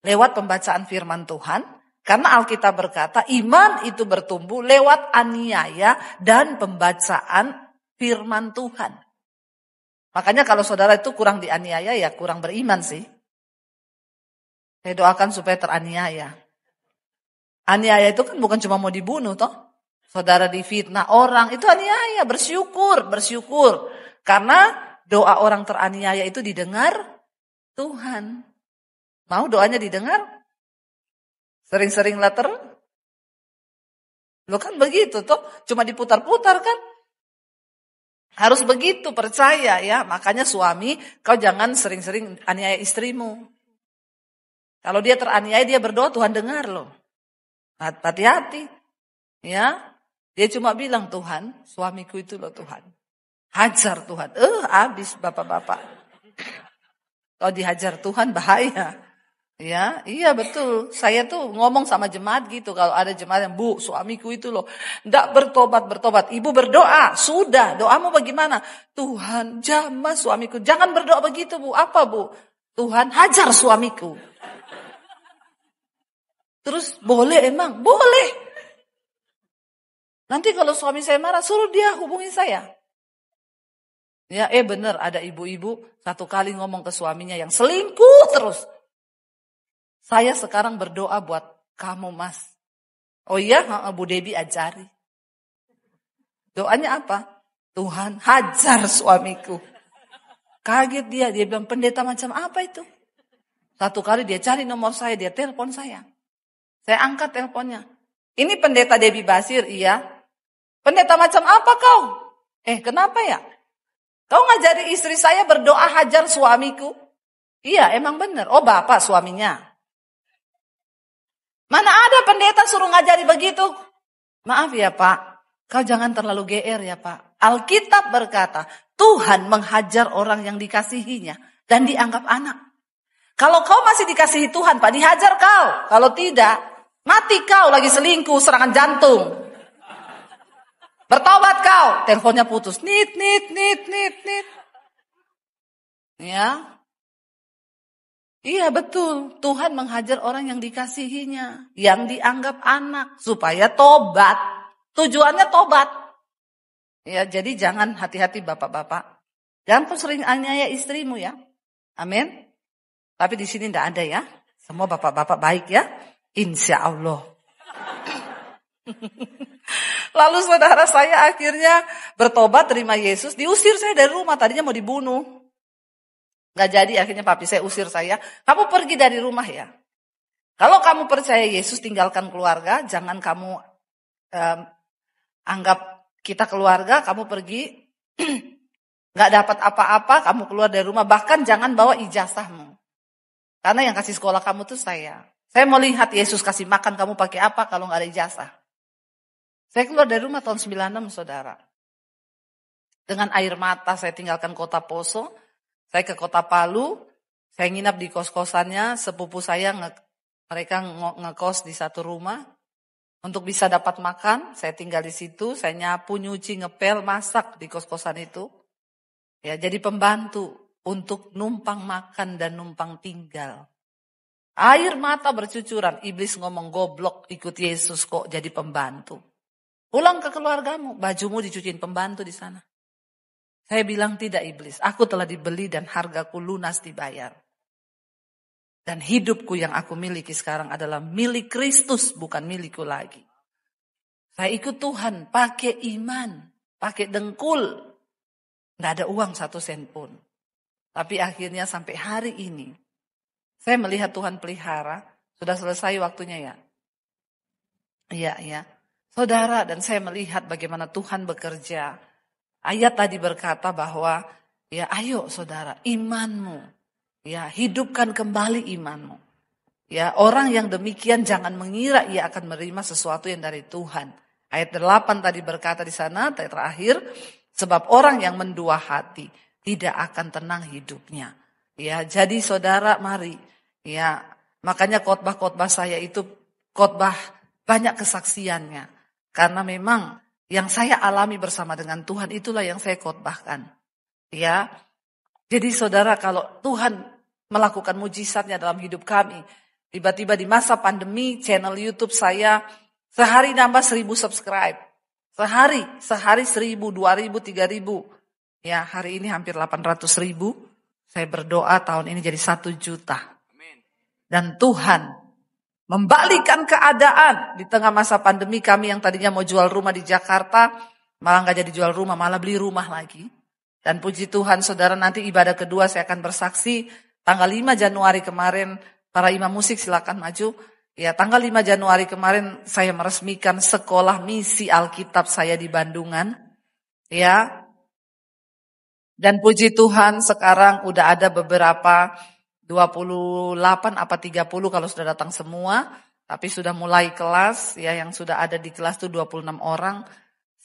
Lewat pembacaan firman Tuhan. Karena Alkitab berkata iman itu bertumbuh lewat aniaya dan pembacaan firman Tuhan. Makanya kalau saudara itu kurang dianiaya ya kurang beriman sih. Saya doakan supaya teraniaya. Aniaya itu kan bukan cuma mau dibunuh toh. Saudara difitnah orang itu aniaya, bersyukur. Karena doa orang teraniaya itu didengar Tuhan. Mau doanya didengar? Sering-sering later? Lo kan begitu toh, cuma diputar-putar kan? Harus begitu, percaya ya. Makanya suami, kau jangan sering-sering aniaya istrimu. Kalau dia teraniaya, dia berdoa, Tuhan dengar loh. Hati-hati. Ya, dia cuma bilang, Tuhan, suamiku itu loh Tuhan. Hajar Tuhan. Habis bapak-bapak. Kalau dihajar Tuhan bahaya. Ya, iya betul. Saya tuh ngomong sama jemaat gitu. Kalau ada jemaat yang, Bu, suamiku itu loh, enggak bertobat. Ibu berdoa, sudah. Doamu bagaimana? Tuhan, jamah suamiku. Jangan berdoa begitu, Bu. Apa, Bu? Tuhan, hajar suamiku. Terus, boleh emang? Boleh. Nanti kalau suami saya marah, suruh dia hubungi saya. Ya, bener, ada ibu-ibu satu kali ngomong ke suaminya yang selingkuh terus. Saya sekarang berdoa buat kamu, Mas. Oh iya, Bu Debi ajari. Doanya apa? Tuhan, hajar suamiku. Kaget dia bilang, pendeta macam apa itu? Satu kali dia cari nomor saya, dia telepon saya. Saya angkat teleponnya. Ini pendeta Debi Basir, iya. Pendeta macam apa kau? Kenapa ya? Kau ngajari istri saya berdoa hajar suamiku? Iya, emang benar. Oh, bapak suaminya. Mana ada pendeta suruh ngajari begitu? Maaf ya Pak, kau jangan terlalu GR ya Pak. Alkitab berkata, Tuhan menghajar orang yang dikasihinya dan dianggap anak. Kalau kau masih dikasihi Tuhan Pak, dihajar kau. Kalau tidak, mati kau lagi selingkuh, serangan jantung. Bertobat kau, teleponnya putus. Nit. Ya. Iya betul, Tuhan menghajar orang yang dikasihinya, yang dianggap anak, supaya tobat. Tujuannya tobat. Ya, jadi jangan hati-hati bapak-bapak. Jangan kau sering aniaya istrimu ya. Amin. Tapi di sini tidak ada ya. Semua bapak-bapak baik ya. Insya Allah. Lalu saudara saya akhirnya bertobat, terima Yesus. Diusir saya dari rumah, tadinya mau dibunuh. Gak jadi, akhirnya papi saya usir saya. Kamu pergi dari rumah ya. Kalau kamu percaya Yesus, tinggalkan keluarga. Jangan kamu anggap kita keluarga, kamu pergi. Gak dapat apa-apa, kamu keluar dari rumah. Bahkan jangan bawa ijazahmu. Karena yang kasih sekolah kamu tuh saya. Saya mau lihat Yesus kasih makan kamu pakai apa kalau gak ada ijazah. Saya keluar dari rumah tahun 96 saudara. Dengan air mata saya tinggalkan kota Poso. Saya ke kota Palu, saya nginap di kos-kosannya, sepupu saya mereka ngekos di satu rumah. Untuk bisa dapat makan, saya tinggal di situ, saya nyapu, nyuci, ngepel, masak di kos-kosan itu. Ya, jadi pembantu untuk numpang makan dan numpang tinggal. Air mata bercucuran, iblis ngomong goblok, ikut Yesus kok jadi pembantu. Pulang ke keluargamu, bajumu dicuciin pembantu di sana. Saya bilang tidak iblis, aku telah dibeli dan hargaku lunas dibayar. Dan hidupku yang aku miliki sekarang adalah milik Kristus, bukan milikku lagi. Saya ikut Tuhan pakai iman, pakai dengkul. Nggak ada uang 1 sen pun. Tapi akhirnya sampai hari ini, saya melihat Tuhan pelihara, sudah selesai waktunya ya. Iya. Saudara, dan saya melihat bagaimana Tuhan bekerja. Ayat tadi berkata bahwa ya ayo saudara, imanmu, ya hidupkan kembali imanmu. Ya orang yang demikian jangan mengira ia akan menerima sesuatu yang dari Tuhan. Ayat 8 tadi berkata di sana terakhir, sebab orang yang mendua hati tidak akan tenang hidupnya. Ya jadi saudara mari, ya makanya khotbah-khotbah saya itu khotbah banyak kesaksiannya, karena memang yang saya alami bersama dengan Tuhan itulah yang saya khotbahkan. Ya. Jadi saudara kalau Tuhan melakukan mujizatnya dalam hidup kami. Tiba-tiba di masa pandemi channel YouTube saya sehari nambah 1.000 subscribe. Sehari 1.000, 2.000, 3.000. Ya hari ini hampir 800.000. Saya berdoa tahun ini jadi 1 juta. Dan Tuhan membalikan keadaan di tengah masa pandemi. Kami yang tadinya mau jual rumah di Jakarta, malah gak jadi jual rumah, malah beli rumah lagi. Dan puji Tuhan saudara, nanti ibadah kedua saya akan bersaksi. Tanggal 5 Januari kemarin, para imam musik silakan maju. Ya tanggal 5 Januari kemarin saya meresmikan sekolah misi Alkitab saya di Bandungan. Ya. Dan puji Tuhan sekarang udah ada beberapa 28 apa 30 kalau sudah datang semua, tapi sudah mulai kelas ya, yang sudah ada di kelas itu 26 orang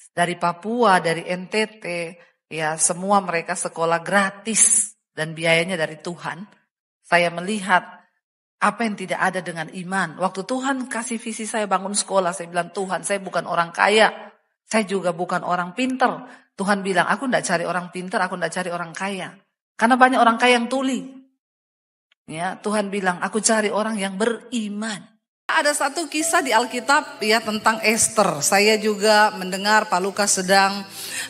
dari Papua, dari NTT, ya semua mereka sekolah gratis dan biayanya dari Tuhan. Saya melihat Apa yang tidak ada dengan iman? Waktu Tuhan kasih visi saya bangun sekolah, saya bilang, Tuhan, saya bukan orang kaya. Saya juga bukan orang pinter. Tuhan bilang, aku tidak cari orang pinter, aku tidak cari orang kaya. Karena banyak orang kaya yang tuli. Ya, Tuhan bilang, aku cari orang yang beriman. Ada satu kisah di Alkitab ya tentang Esther. Saya juga mendengar Pak Lukas sedang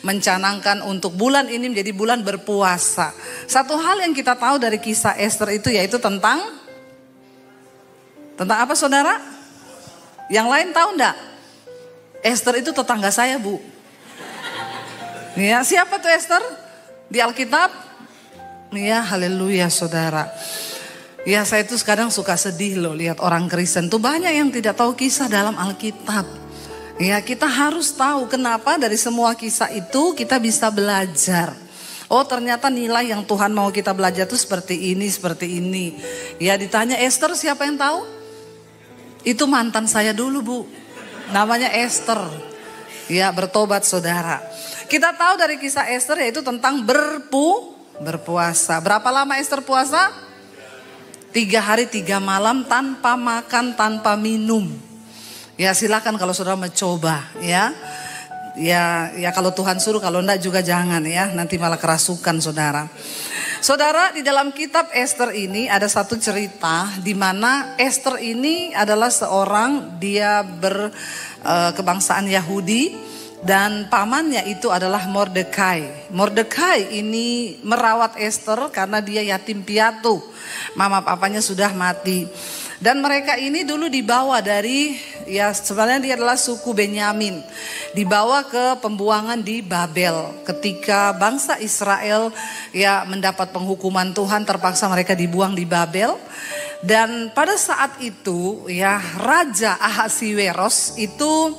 mencanangkan untuk bulan ini menjadi bulan berpuasa. Satu hal yang kita tahu dari kisah Esther itu yaitu tentang apa saudara? Yang lain tahu enggak? Esther itu tetangga saya, Bu. Ya, siapa tuh Esther? Di Alkitab? Ya, haleluya saudara. Ya, saya tuh kadang suka sedih loh lihat orang Kristen tuh banyak yang tidak tahu kisah dalam Alkitab. Ya, kita harus tahu kenapa dari semua kisah itu kita bisa belajar. Oh, ternyata nilai yang Tuhan mau kita belajar tuh seperti ini, seperti ini. Ya, ditanya Esther, siapa yang tahu? Itu mantan saya dulu, Bu. Namanya Esther. Ya, bertobat saudara. Kita tahu dari kisah Esther yaitu tentang berpuasa. Berapa lama Esther puasa? 3 hari 3 malam tanpa makan, tanpa minum. Ya, silakan kalau saudara mencoba ya. Ya kalau Tuhan suruh, kalau enggak juga jangan ya. Nanti malah kerasukan saudara. Saudara, di dalam kitab Esther ini ada satu cerita di mana Esther ini adalah seorang dia berkebangsaan Yahudi. Dan pamannya itu adalah Mordekai. Mordekai ini merawat Esther karena dia yatim piatu. Mama papanya sudah mati. Dan mereka ini dulu dibawa dari, ya sebenarnya dia adalah suku Benyamin. Dibawa ke pembuangan di Babel. Ketika bangsa Israel ya mendapat penghukuman Tuhan, terpaksa mereka dibuang di Babel. Dan pada saat itu ya Raja Ahasiweros itu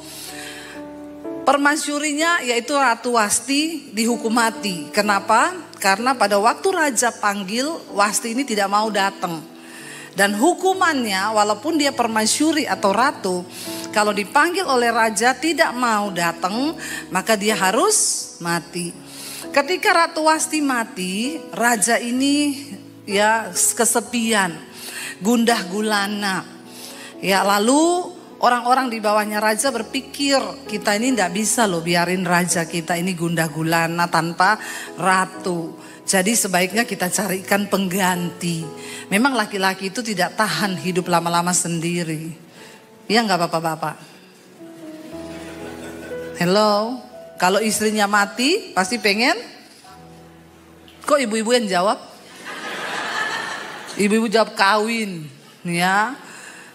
permasyurinya yaitu Ratu Wasti dihukum mati. Kenapa? Karena pada waktu raja panggil, Wasti ini tidak mau datang. Dan hukumannya walaupun dia permasyuri atau ratu, kalau dipanggil oleh raja tidak mau datang, maka dia harus mati. Ketika Ratu Wasti mati, raja ini ya kesepian, gundah gulana. Ya, lalu orang-orang di bawahnya raja berpikir, kita ini tidak bisa loh biarin raja kita ini gundah gulana tanpa ratu. Jadi sebaiknya kita carikan pengganti. Memang laki-laki itu tidak tahan hidup lama-lama sendiri. Iya nggak bapak-bapak? Hello, kalau istrinya mati pasti pengen. Kok ibu-ibu yang jawab? Ibu-ibu jawab kawin, ya.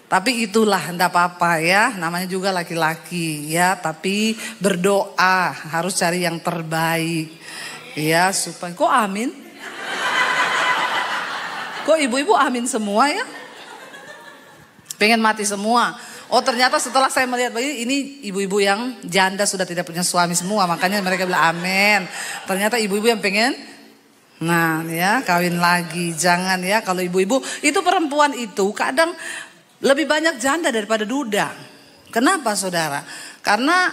Tapi itulah enggak apa-apa ya, namanya juga laki-laki ya, tapi berdoa harus cari yang terbaik ya supaya. Kok amin? Kok ibu-ibu amin semua ya? Pengen mati semua. Oh, ternyata setelah saya melihat begini, ini ibu-ibu yang janda sudah tidak punya suami semua, makanya mereka bilang amin. Ternyata ibu-ibu yang pengen, nah ya kawin lagi. Jangan ya, kalau ibu-ibu itu perempuan itu kadang lebih banyak janda daripada duda. Kenapa saudara? Karena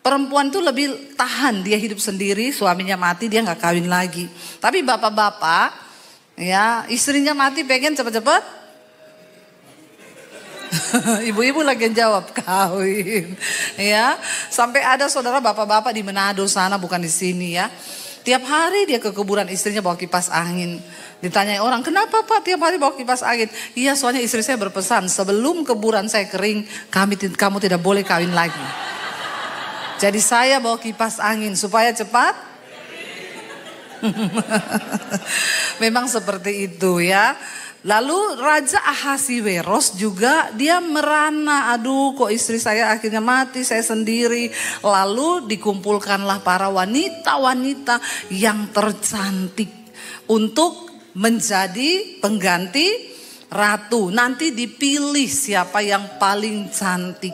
perempuan itu lebih tahan, dia hidup sendiri, suaminya mati dia gak kawin lagi. Tapi bapak-bapak ya istrinya mati pengen cepet-cepet. Ibu-ibu lagi jawab kawin ya. Sampai ada saudara bapak-bapak di Manado sana, bukan di sini ya. Tiap hari dia ke kuburan istrinya bawa kipas angin. Ditanyai orang, kenapa Pak tiap hari bawa kipas angin? Iya, soalnya istri saya berpesan, sebelum kuburan saya kering, kamu tidak boleh kawin lagi. Jadi saya bawa kipas angin supaya cepat. Memang seperti itu ya. Lalu Raja Ahasiweros juga dia merana, aduh kok istri saya akhirnya mati, saya sendiri. Lalu dikumpulkanlah para wanita-wanita yang tercantik untuk menjadi pengganti ratu. Nanti dipilih siapa yang paling cantik.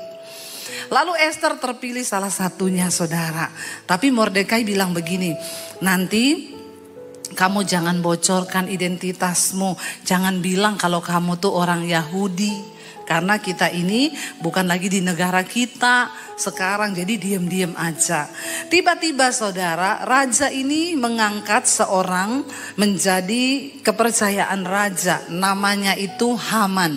Lalu Esther terpilih salah satunya saudara. Tapi Mordekai bilang begini, nanti Kamu jangan bocorkan identitasmu. Jangan bilang kalau kamu tuh orang Yahudi. Karena kita ini bukan lagi di negara kita sekarang, jadi diam-diam aja. Tiba-tiba saudara, raja ini mengangkat seorang menjadi kepercayaan raja. Namanya itu Haman.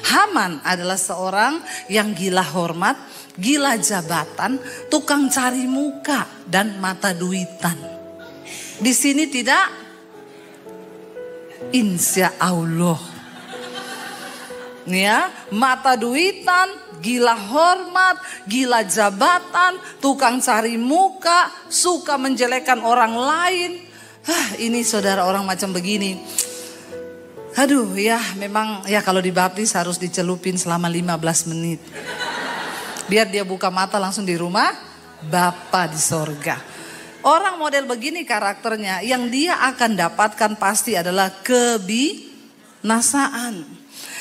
Haman adalah seorang yang gila hormat, gila jabatan, tukang cari muka dan mata duitan. Di sini tidak insya Allah. Ya, mata duitan, gila hormat, gila jabatan, tukang cari muka, suka menjelekkan orang lain. Ini saudara orang macam begini. Aduh ya, memang ya kalau dibaptis harus dicelupin selama 15 menit. Biar dia buka mata langsung di rumah Bapa di sorga. Orang model begini karakternya, yang dia akan dapatkan pasti adalah kebinasaan.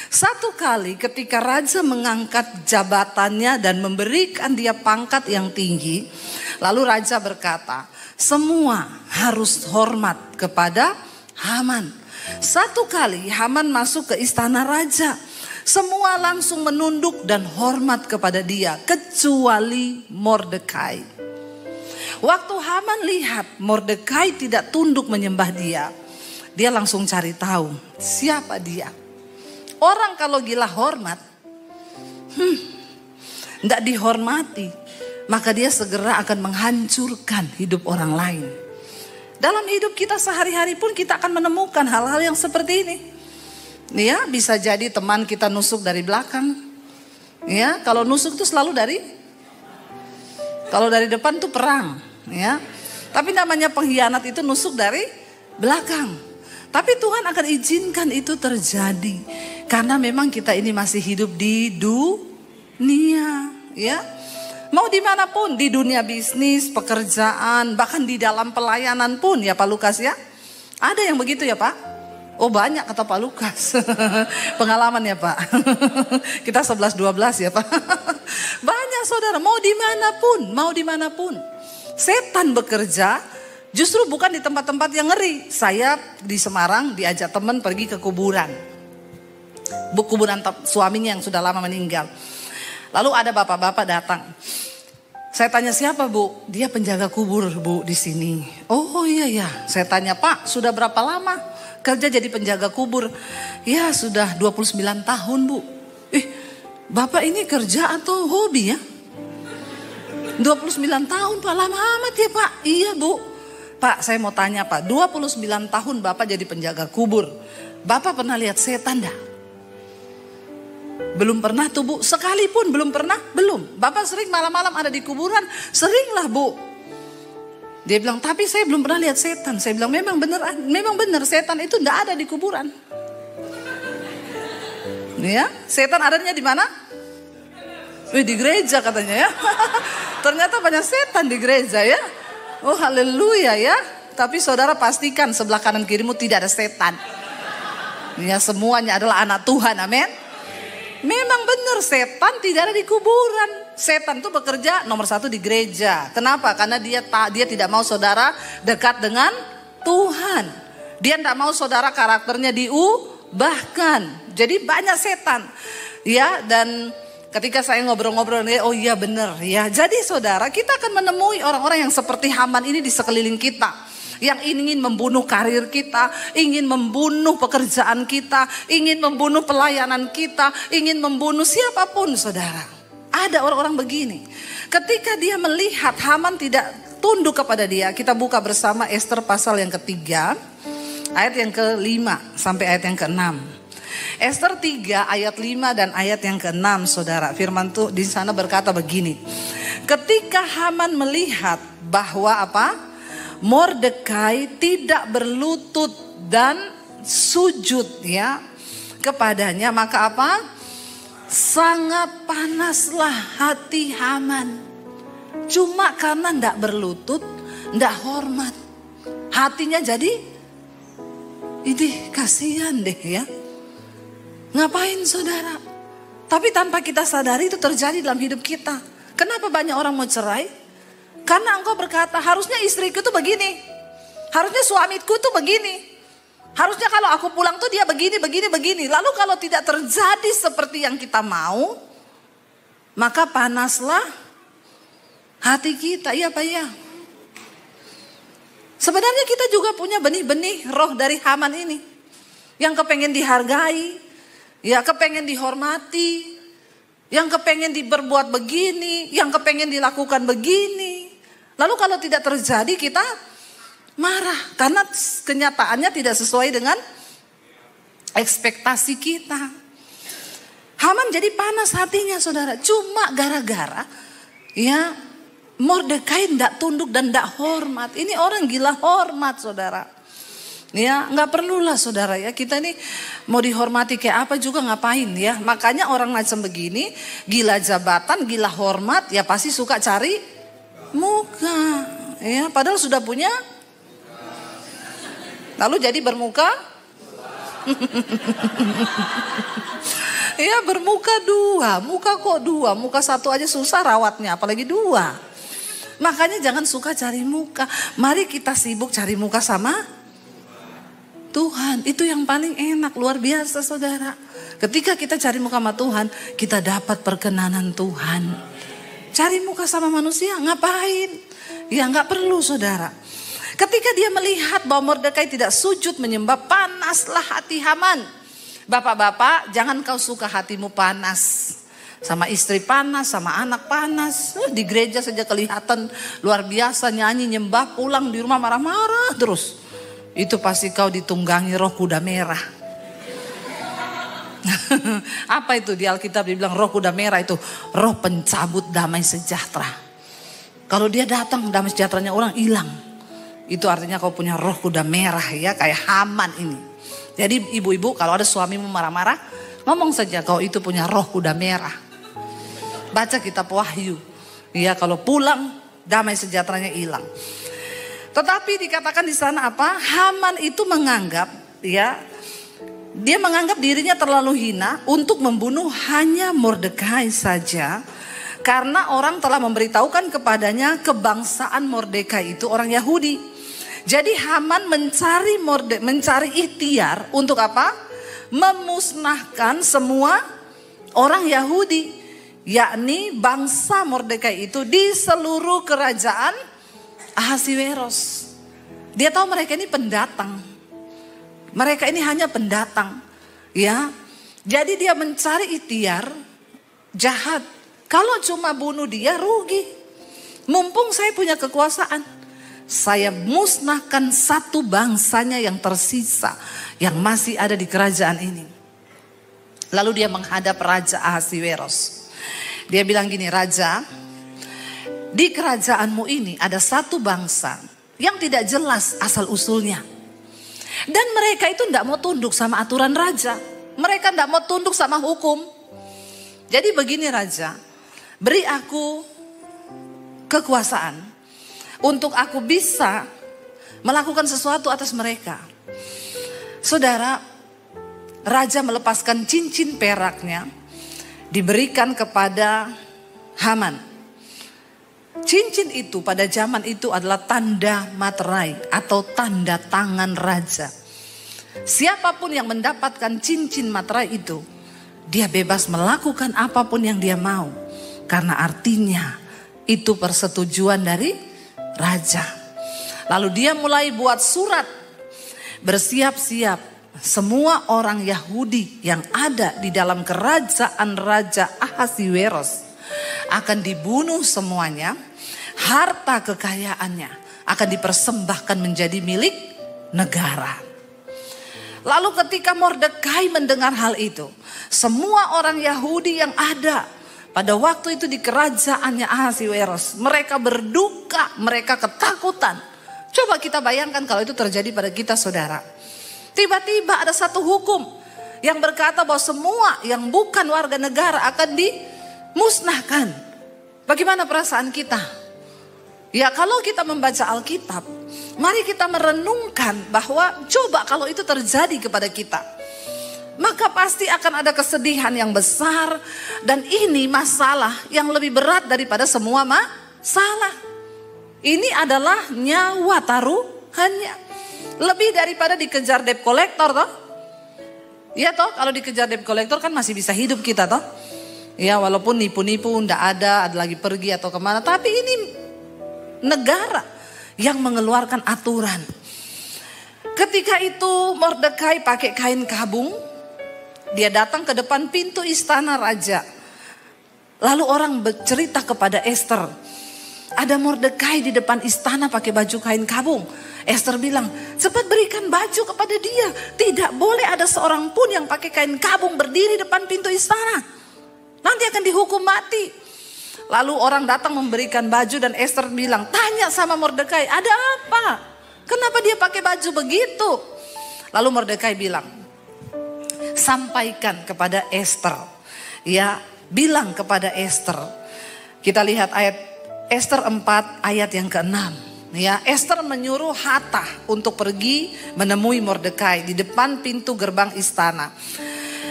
Satu kali ketika raja mengangkat jabatannya dan memberikan dia pangkat yang tinggi, lalu raja berkata, semua harus hormat kepada Haman. Satu kali Haman masuk ke istana raja, semua langsung menunduk dan hormat kepada dia, kecuali Mordekai. Waktu Haman lihat Mordekai tidak tunduk menyembah dia, dia langsung cari tahu siapa dia. Orang kalau gila hormat, tidak dihormati, maka dia segera akan menghancurkan hidup orang lain. Dalam hidup kita sehari-hari pun kita akan menemukan hal-hal yang seperti ini. Ya, bisa jadi teman kita nusuk dari belakang. Ya, kalau nusuk itu selalu kalau dari depan tuh perang. Ya, tapi namanya pengkhianat itu nusuk dari belakang. Tapi Tuhan akan izinkan itu terjadi. Karena memang kita ini masih hidup di dunia. Ya, mau dimanapun, di dunia bisnis, pekerjaan, bahkan di dalam pelayanan pun ya Pak Lukas ya. Ada yang begitu ya Pak? Oh banyak kata Pak Lukas. Pengalaman ya Pak. Kita 11-12 ya Pak. Banyak saudara, mau dimanapun. Setan bekerja. Justru bukan di tempat-tempat yang ngeri. Saya di Semarang diajak teman pergi ke kuburan. Kuburan suaminya yang sudah lama meninggal. Lalu ada bapak-bapak datang. Saya tanya siapa Bu? Dia penjaga kubur Bu di sini. Oh iya ya. Saya tanya Pak sudah berapa lama kerja jadi penjaga kubur? Ya sudah 29 tahun Bu. Bapak ini kerja atau hobi ya? 29 tahun Pak, lama amat ya Pak. Iya Bu. Pak saya mau tanya Pak, 29 tahun Bapak jadi penjaga kubur. Bapak pernah lihat setan dah? Belum pernah tuh Bu, sekalipun belum pernah, belum. Bapak sering malam-malam ada di kuburan, seringlah Bu. Dia bilang, tapi saya belum pernah lihat setan. Saya bilang, memang benar setan itu enggak ada di kuburan. Ya, setan adanya di mana? Di gereja katanya ya. Ternyata banyak setan di gereja ya. Oh haleluya ya. Tapi saudara pastikan sebelah kanan kirimu tidak ada setan. Ya semuanya adalah anak Tuhan, amin. Memang benar setan tidak ada di kuburan. Setan itu bekerja nomor 1 di gereja. Kenapa? Karena dia tidak mau saudara dekat dengan Tuhan. Dia tidak mau saudara karakternya diubahkan. Jadi banyak setan. Ya, dan ketika saya ngobrol-ngobrol, oh iya benar ya. Jadi saudara, kita akan menemui orang-orang yang seperti Haman ini di sekeliling kita. Yang ingin membunuh karir kita, ingin membunuh pekerjaan kita, ingin membunuh pelayanan kita, ingin membunuh siapapun saudara. Ada orang-orang begini. Ketika dia melihat Haman tidak tunduk kepada dia, kita buka bersama Ester pasal yang ketiga, ayat yang ke-5 sampai ayat yang ke-6. Ester 3 ayat 5 dan ayat yang ke-6 saudara. Firman tuh di sana berkata begini. Ketika Haman melihat bahwa Mordekai tidak berlutut dan sujud ya kepadanya, maka sangat panaslah hati Haman. Cuma karena tidak berlutut, tidak hormat, hatinya jadi kasihan deh ya. Ngapain saudara? Tapi tanpa kita sadari itu terjadi dalam hidup kita. Kenapa banyak orang mau cerai? Karena engkau berkata harusnya istriku tuh begini. Harusnya suamiku tuh begini. Harusnya kalau aku pulang tuh dia begini. Lalu kalau tidak terjadi seperti yang kita mau, maka panaslah hati kita. Iya Pak ya. Sebenarnya kita juga punya benih-benih roh dari Haman ini. Yang kepengen dihargai, ya kepengen dihormati, yang kepengen diberbuat begini, yang kepengen dilakukan begini. Lalu kalau tidak terjadi kita marah karena kenyataannya tidak sesuai dengan ekspektasi kita. Haman jadi panas hatinya saudara. Cuma gara-gara ya Mordekai tidak tunduk dan tidak hormat. Ini orang gila hormat saudara. Ya nggak perlulah saudara ya. Kita ini mau dihormati kayak apa juga ngapain ya. Makanya orang macam begini gila jabatan, gila hormat ya pasti suka cari muka. Ya padahal sudah punya. Lalu jadi bermuka. Ya bermuka dua. Muka kok dua. Muka satu aja susah rawatnya. Apalagi dua. Makanya jangan suka cari muka. Mari kita sibuk cari muka sama Tuhan. Itu yang paling enak. Luar biasa saudara. Ketika kita cari muka sama Tuhan. Kita dapat perkenanan Tuhan. Cari muka sama manusia ngapain? Ya nggak perlu saudara. Ketika dia melihat bahwa Mordekai tidak sujud menyembah, panaslah hati Haman. Bapak-bapak, jangan kau suka hatimu panas. Sama istri panas, sama anak panas. Di gereja saja kelihatan luar biasa nyanyi, nyembah, pulang di rumah marah-marah terus. Itu pasti kau ditunggangi roh kuda merah. Apa itu di Alkitab dibilang roh kuda merah itu? Roh pencabut damai sejahtera. Kalau dia datang damai sejahteranya orang hilang. Itu artinya kau punya roh kuda merah ya kayak Haman ini. Jadi ibu-ibu kalau ada suamimu marah-marah, ngomong saja kau itu punya roh kuda merah. Baca kitab Wahyu. Ya kalau pulang damai sejahteranya hilang. Tetapi dikatakan di sana apa? Haman itu menganggap ya dia menganggap dirinya terlalu hina untuk membunuh hanya Mordekai saja. Karena orang telah memberitahukan kepadanya kebangsaan Mordekai itu orang Yahudi. Jadi Haman mencari ikhtiar untuk apa? Memusnahkan semua orang Yahudi. Yakni bangsa Mordekai itu di seluruh kerajaan Ahasiweros. Dia tahu mereka ini pendatang. Mereka ini hanya pendatang. Ya. Jadi dia mencari ikhtiar jahat. Kalau cuma bunuh dia rugi. Mumpung saya punya kekuasaan. Saya musnahkan satu bangsanya yang tersisa. Yang masih ada di kerajaan ini. Lalu dia menghadap Raja Ahasiweros. Dia bilang gini, Raja, di kerajaanmu ini ada satu bangsa yang tidak jelas asal usulnya. Dan mereka itu tidak mau tunduk sama aturan raja. Mereka tidak mau tunduk sama hukum. Jadi begini Raja, beri aku kekuasaan untuk aku bisa melakukan sesuatu atas mereka. Saudara, Raja melepaskan cincin peraknya, diberikan kepada Haman. Cincin itu pada zaman itu adalah tanda materai atau tanda tangan raja. Siapapun yang mendapatkan cincin materai itu, dia bebas melakukan apapun yang dia mau. Karena artinya itu persetujuan dari raja. Lalu dia mulai buat surat. Bersiap-siap semua orang Yahudi yang ada di dalam kerajaan Raja Ahasiweros akan dibunuh semuanya. Harta kekayaannya akan dipersembahkan menjadi milik negara. Lalu ketika Mordekai mendengar hal itu, semua orang Yahudi yang ada pada waktu itu di kerajaannya Ahasiweros, mereka berduka, mereka ketakutan. Coba kita bayangkan kalau itu terjadi pada kita saudara. Tiba-tiba ada satu hukum yang berkata bahwa semua yang bukan warga negara akan dimusnahkan. Bagaimana perasaan kita? Ya kalau kita membaca Alkitab, mari kita merenungkan bahwa coba kalau itu terjadi kepada kita. Maka pasti akan ada kesedihan yang besar. Dan ini masalah yang lebih berat daripada semua masalah. Ini adalah nyawa taruhannya. Lebih daripada dikejar debt collector toh. Iya toh, kalau dikejar debt collector kan masih bisa hidup kita toh. Ya walaupun nipu-nipu ndak ada lagi pergi atau kemana. Tapi ini negara yang mengeluarkan aturan. Ketika itu Mordekai pakai kain kabung. Dia datang ke depan pintu istana raja. Lalu orang bercerita kepada Esther. Ada Mordekai di depan istana pakai baju kain kabung. Esther bilang, cepat berikan baju kepada dia. Tidak boleh ada seorang pun yang pakai kain kabung berdiri depan pintu istana. Nanti akan dihukum mati. Lalu orang datang memberikan baju dan Esther bilang, tanya sama Mordekai, ada apa? Kenapa dia pakai baju begitu? Lalu Mordekai bilang, sampaikan kepada Esther. Ya, bilang kepada Esther. Kita lihat ayat Esther 4 ayat yang ke-6. Ya, Esther menyuruh Hatah untuk pergi menemui Mordekai di depan pintu gerbang istana.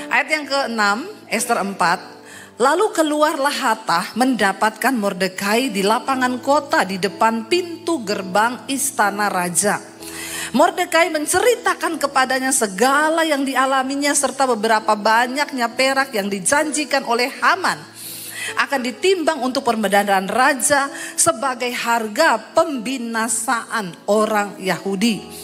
Ayat yang ke-6, Esther 4. Lalu keluarlah Hatah mendapatkan Mordekai di lapangan kota di depan pintu gerbang istana raja. Mordekai menceritakan kepadanya segala yang dialaminya serta beberapa banyaknya perak yang dijanjikan oleh Haman akan ditimbang untuk perbendaharaan raja sebagai harga pembinasaan orang Yahudi.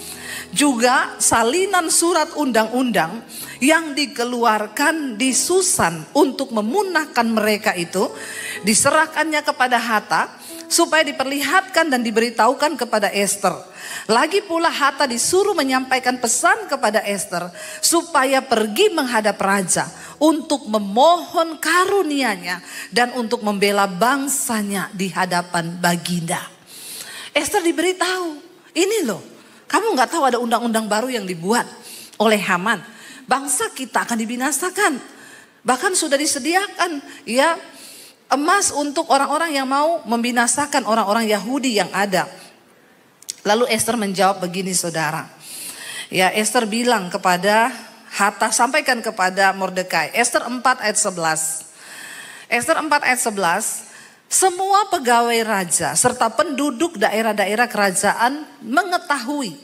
Juga salinan surat undang-undang yang dikeluarkan di Susan untuk memunahkan mereka itu diserahkannya kepada Hatah supaya diperlihatkan dan diberitahukan kepada Esther. Lagi pula Hatah disuruh menyampaikan pesan kepada Esther supaya pergi menghadap raja untuk memohon karunia-Nya dan untuk membela bangsanya di hadapan baginda. Esther diberitahu, ini loh, kamu nggak tahu ada undang-undang baru yang dibuat oleh Haman. Bangsa kita akan dibinasakan. Bahkan sudah disediakan ya emas untuk orang-orang yang mau membinasakan orang-orang Yahudi yang ada. Lalu Esther menjawab begini saudara. Ya Esther bilang kepada Hatah, sampaikan kepada Mordekai. Esther 4 ayat 11. Esther 4 ayat 11. Semua pegawai raja serta penduduk daerah-daerah kerajaan mengetahui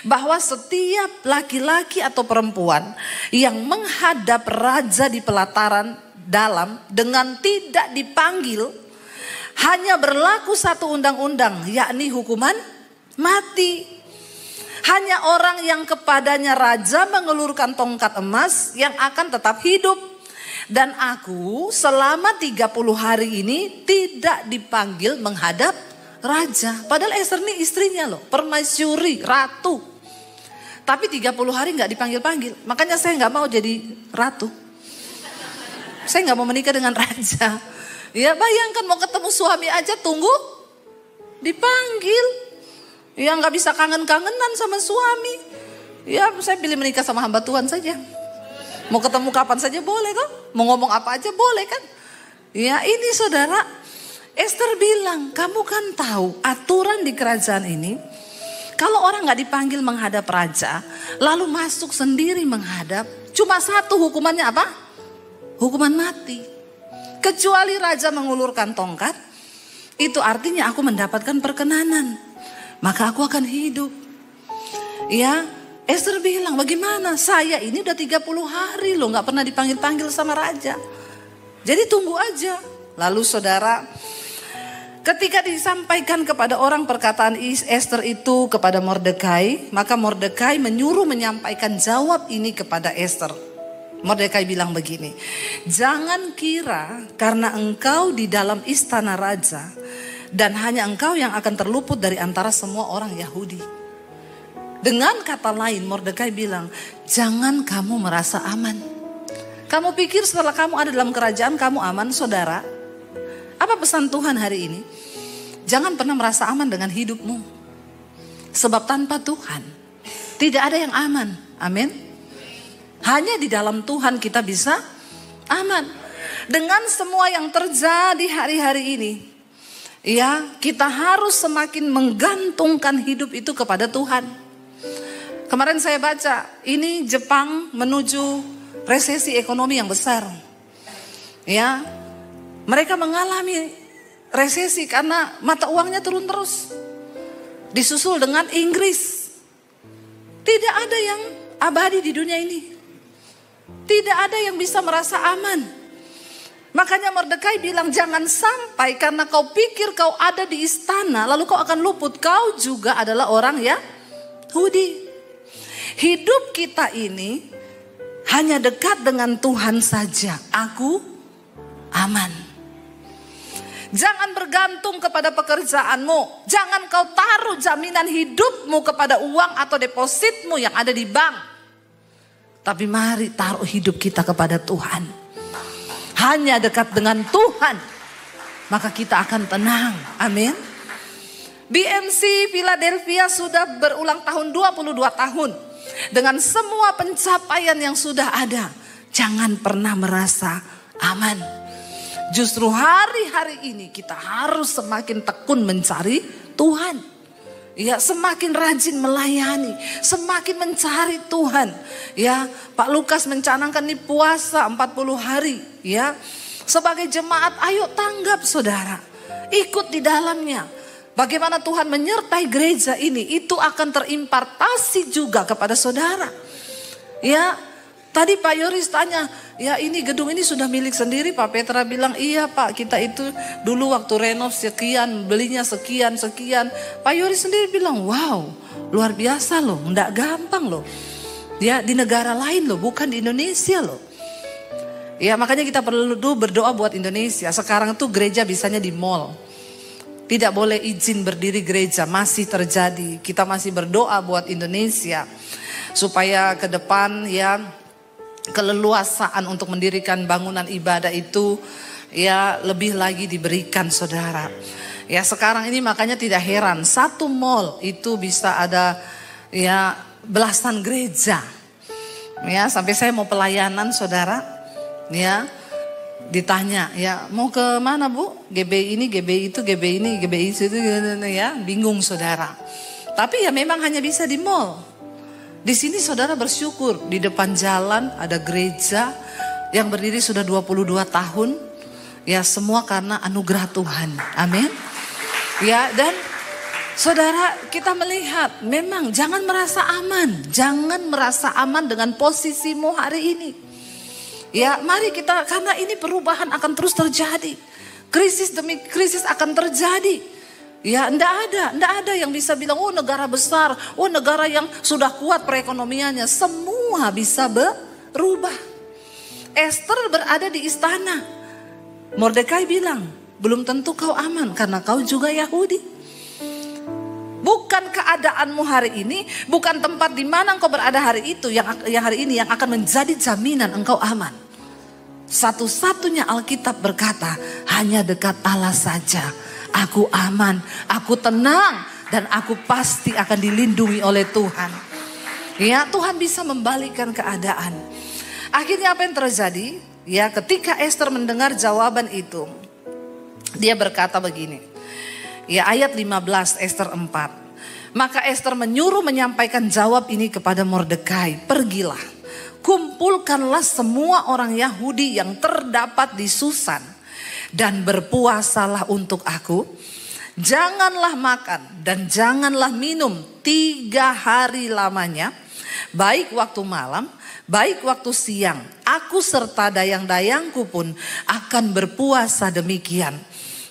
bahwa setiap laki-laki atau perempuan yang menghadap raja di pelataran dalam dengan tidak dipanggil hanya berlaku satu undang-undang, yakni hukuman mati. Hanya orang yang kepadanya raja mengelurkan tongkat emas yang akan tetap hidup. Dan aku selama 30 hari ini tidak dipanggil menghadap raja. Padahal Esther ini istrinya loh, permaisuri, ratu. Tapi 30 hari gak dipanggil-panggil. Makanya saya gak mau jadi ratu. Saya gak mau menikah dengan raja. Ya bayangkan mau ketemu suami aja tunggu dipanggil. Ya gak bisa kangen-kangenan sama suami. Ya saya pilih menikah sama hamba Tuhan saja. Mau ketemu kapan saja boleh toh. Mau ngomong apa aja boleh kan. Ya ini saudara, Esther bilang, kamu kan tahu aturan di kerajaan ini. Kalau orang gak dipanggil menghadap raja, lalu masuk sendiri menghadap, cuma satu hukumannya apa? Hukuman mati. Kecuali raja mengulurkan tongkat, itu artinya aku mendapatkan perkenanan. Maka aku akan hidup. Ya, Esther bilang, bagaimana? Saya ini udah 30 hari loh gak pernah dipanggil-panggil sama raja. Jadi tunggu aja. Lalu saudara, ketika disampaikan kepada orang perkataan Esther itu kepada Mordekai, maka Mordekai menyuruh menyampaikan jawab ini kepada Esther. Mordekai bilang begini, jangan kira karena engkau di dalam istana raja dan hanya engkau yang akan terluput dari antara semua orang Yahudi. Dengan kata lain Mordekai bilang, jangan kamu merasa aman. Kamu pikir setelah kamu ada dalam kerajaan kamu aman saudara? Apa pesan Tuhan hari ini? Jangan pernah merasa aman dengan hidupmu. Sebab tanpa Tuhan tidak ada yang aman. Amin. Hanya di dalam Tuhan kita bisa aman. Dengan semua yang terjadi hari-hari ini, ya, kita harus semakin menggantungkan hidup itu kepada Tuhan. Kemarin saya baca, ini Jepang menuju resesi ekonomi yang besar. Ya, mereka mengalami resesi karena mata uangnya turun terus. Disusul dengan Inggris. Tidak ada yang abadi di dunia ini. Tidak ada yang bisa merasa aman. Makanya Mordekai bilang, jangan sampai karena kau pikir kau ada di istana lalu kau akan luput. Kau juga adalah orang Yahudi. Hidup kita ini hanya dekat dengan Tuhan saja. Aku aman. Jangan bergantung kepada pekerjaanmu. Jangan kau taruh jaminan hidupmu kepada uang atau depositmu yang ada di bank. Tapi mari taruh hidup kita kepada Tuhan. Hanya dekat dengan Tuhan, maka kita akan tenang. Amin. BMC Philadelphia sudah berulang tahun 22 tahun. Dengan semua pencapaian yang sudah ada, jangan pernah merasa aman. Justru hari-hari ini kita harus semakin tekun mencari Tuhan. Ya, semakin rajin melayani, semakin mencari Tuhan. Ya, Pak Lukas mencanangkan ini puasa 40 hari. Ya, sebagai jemaat, ayo tanggap saudara, ikut di dalamnya. Bagaimana Tuhan menyertai gereja ini, itu akan terimpartasi juga kepada saudara. Ya, tadi Pak Yoris tanya, ya ini gedung ini sudah milik sendiri. Pak Petra bilang, iya Pak, kita itu dulu waktu renov sekian, belinya sekian. Pak Yoris sendiri bilang, wow, luar biasa loh, enggak gampang loh. Ya, di negara lain loh, bukan di Indonesia loh. Ya, makanya kita perlu berdoa buat Indonesia. Sekarang tuh gereja bisanya di mall. Tidak boleh izin berdiri gereja, masih terjadi. Kita masih berdoa buat Indonesia supaya ke depan ya keleluasaan untuk mendirikan bangunan ibadah itu ya lebih lagi diberikan saudara. Ya sekarang ini makanya tidak heran satu mall itu bisa ada ya belasan gereja. Ya sampai saya mau pelayanan saudara ya ditanya ya mau ke mana Bu? GBI ini, GBI itu, GBI ini, GBI itu ya bingung saudara. Tapi ya memang hanya bisa di mall. Di sini saudara bersyukur di depan jalan ada gereja yang berdiri sudah 22 tahun. Ya semua karena anugerah Tuhan. Amin. Ya dan saudara kita melihat memang jangan merasa aman. Jangan merasa aman dengan posisimu hari ini. Ya mari kita karena ini perubahan akan terus terjadi. Krisis demi krisis akan terjadi. Ya enggak ada yang bisa bilang oh negara besar, oh negara yang sudah kuat perekonomiannya. Semua bisa berubah. Esther berada di istana. Mordekai bilang belum tentu kau aman karena kau juga Yahudi. Bukan keadaanmu hari ini, bukan tempat di mana engkau berada hari itu yang hari ini yang akan menjadi jaminan engkau aman. Satu-satunya Alkitab berkata, hanya dekat Allah saja. Aku aman, aku tenang, dan aku pasti akan dilindungi oleh Tuhan. Ya, Tuhan bisa membalikkan keadaan. Akhirnya apa yang terjadi? Ya, ketika Esther mendengar jawaban itu, dia berkata begini. Ya, ayat 15 Esther 4. Maka Esther menyuruh menyampaikan jawab ini kepada Mordekai. Pergilah. Kumpulkanlah semua orang Yahudi yang terdapat di Susan dan berpuasalah untuk aku. Janganlah makan dan janganlah minum 3 hari lamanya, baik waktu malam, baik waktu siang. Aku serta dayang-dayangku pun akan berpuasa demikian.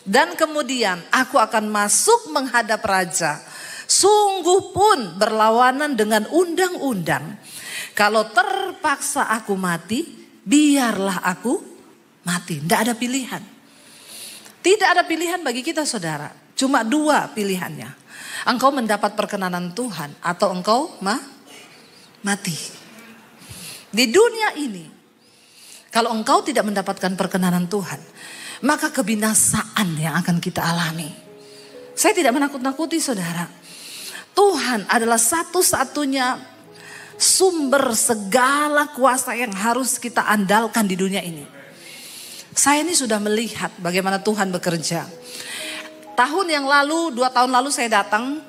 Dan kemudian aku akan masuk menghadap raja. Sungguh pun berlawanan dengan undang-undang. Kalau terpaksa aku mati, biarlah aku mati. Tidak ada pilihan. Tidak ada pilihan bagi kita saudara. Cuma 2 pilihannya. Engkau mendapat perkenanan Tuhan atau engkau mati. Di dunia ini, kalau engkau tidak mendapatkan perkenanan Tuhan, maka kebinasaan yang akan kita alami. Saya tidak menakut-nakuti saudara. Tuhan adalah satu-satunya sumber segala kuasa yang harus kita andalkan di dunia ini. Saya ini sudah melihat bagaimana Tuhan bekerja. Tahun yang lalu, 2 tahun lalu saya datang.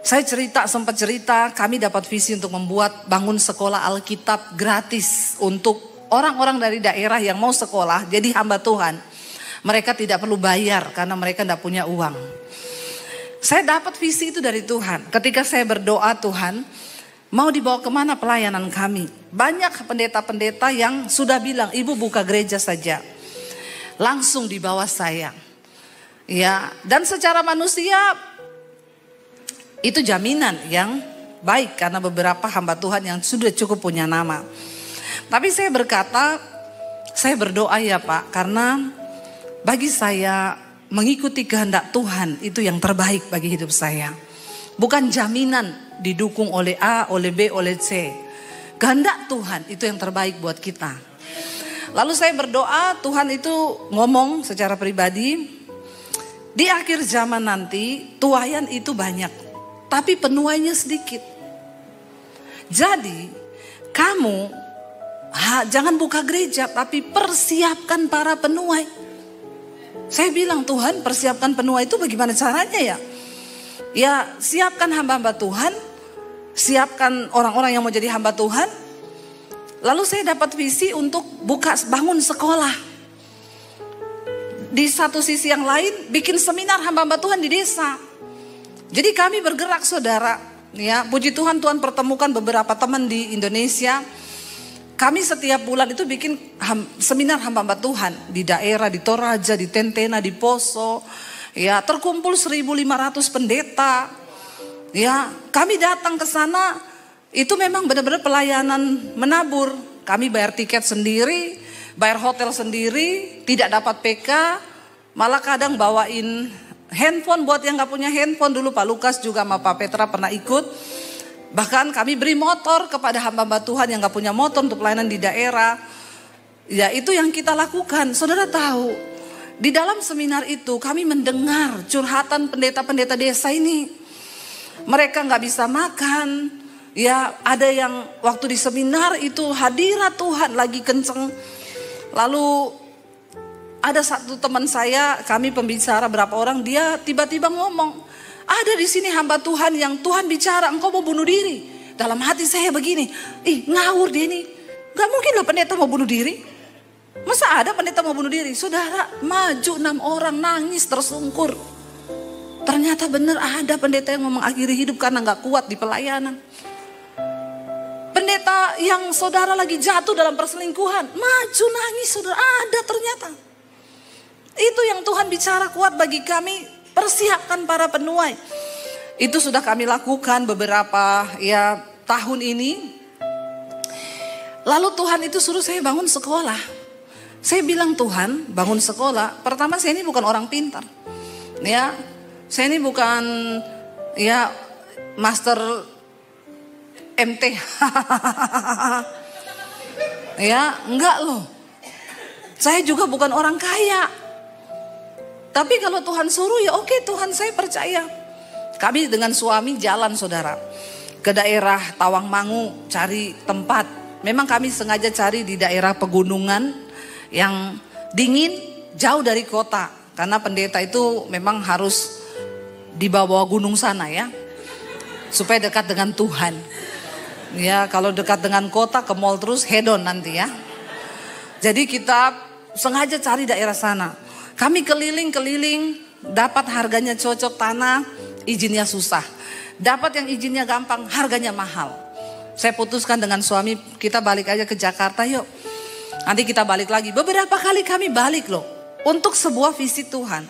Saya sempat cerita kami dapat visi untuk membuat bangun sekolah Alkitab gratis untuk orang-orang dari daerah yang mau sekolah jadi hamba Tuhan. Mereka tidak perlu bayar karena mereka tidak punya uang. Saya dapat visi itu dari Tuhan. Ketika saya berdoa Tuhan, Mau dibawa kemana pelayanan kami? Banyak pendeta-pendeta yang sudah bilang, ibu buka gereja saja. Langsung di bawah saya. Ya, dan secara manusia itu jaminan yang baik karena beberapa hamba Tuhan yang sudah cukup punya nama. Tapi saya berkata, saya berdoa ya Pak, karena bagi saya mengikuti kehendak Tuhan itu yang terbaik bagi hidup saya. Bukan jaminan didukung oleh A, oleh B, oleh C. Kehendak Tuhan itu yang terbaik buat kita. Lalu saya berdoa, Tuhan itu ngomong secara pribadi, di akhir zaman nanti tuaian itu banyak, tapi penuainya sedikit. Jadi kamu jangan buka gereja, tapi persiapkan para penuai. Saya bilang, Tuhan persiapkan penuai itu bagaimana caranya ya? Ya siapkan hamba-hamba Tuhan, siapkan orang-orang yang mau jadi hamba Tuhan. Lalu saya dapat visi untuk bangun sekolah. Di satu sisi yang lain bikin seminar hamba-hamba Tuhan di desa. Jadi kami bergerak saudara. Ya, puji Tuhan, Tuhan pertemukan beberapa teman di Indonesia. Kami setiap bulan itu bikin seminar hamba-hamba Tuhan di daerah, di Toraja, di Tentena, di Poso. Ya, terkumpul 1.500 pendeta. Ya, kami datang ke sana, itu memang benar-benar pelayanan menabur. Kami bayar tiket sendiri, bayar hotel sendiri, tidak dapat PK, malah kadang bawain handphone buat yang gak punya handphone. Dulu Pak Lukas juga sama Pak Petra pernah ikut. Bahkan kami beri motor kepada hamba-hamba Tuhan yang gak punya motor untuk pelayanan di daerah. Ya, itu yang kita lakukan. Saudara tahu, di dalam seminar itu kami mendengar curhatan pendeta-pendeta desa ini. Mereka gak bisa makan. Ya, ada yang waktu di seminar itu hadirat Tuhan lagi kenceng. Lalu ada satu teman saya, kami pembicara berapa orang, dia tiba-tiba ngomong, ada di sini hamba Tuhan yang Tuhan bicara, engkau mau bunuh diri. Dalam hati saya begini, ngawur dia ini. Gak mungkin lah pendeta mau bunuh diri. Masa ada pendeta mau bunuh diri? Saudara, maju 6 orang nangis tersungkur. Ternyata benar ada pendeta yang mau mengakhiri hidup karena gak kuat di pelayanan. Pendeta yang saudara lagi jatuh dalam perselingkuhan, maju nangis saudara, ada ternyata. Itu yang Tuhan bicara kuat bagi kami, persiapkan para penuai. Itu sudah kami lakukan beberapa tahun ini. Lalu Tuhan itu suruh saya bangun sekolah. Saya bilang, Tuhan bangun sekolah. Pertama, saya ini bukan orang pintar. Ya, saya ini bukan master MT. Ya, enggak loh. Saya juga bukan orang kaya. Tapi kalau Tuhan suruh ya oke, Tuhan saya percaya. Kami dengan suami jalan saudara ke daerah Tawangmangu cari tempat. Memang kami sengaja cari di daerah pegunungan yang dingin, jauh dari kota. Karena pendeta itu memang harus di bawah gunung sana ya, supaya dekat dengan Tuhan. Ya, kalau dekat dengan kota ke mall terus hedon nanti ya. Jadi kita sengaja cari daerah sana. Kami keliling-keliling, dapat harganya cocok tanah, izinnya susah. Dapat yang izinnya gampang, harganya mahal. Saya putuskan dengan suami, kita balik aja ke Jakarta yuk. Nanti kita balik lagi. Beberapa kali kami balik loh, untuk sebuah visi Tuhan.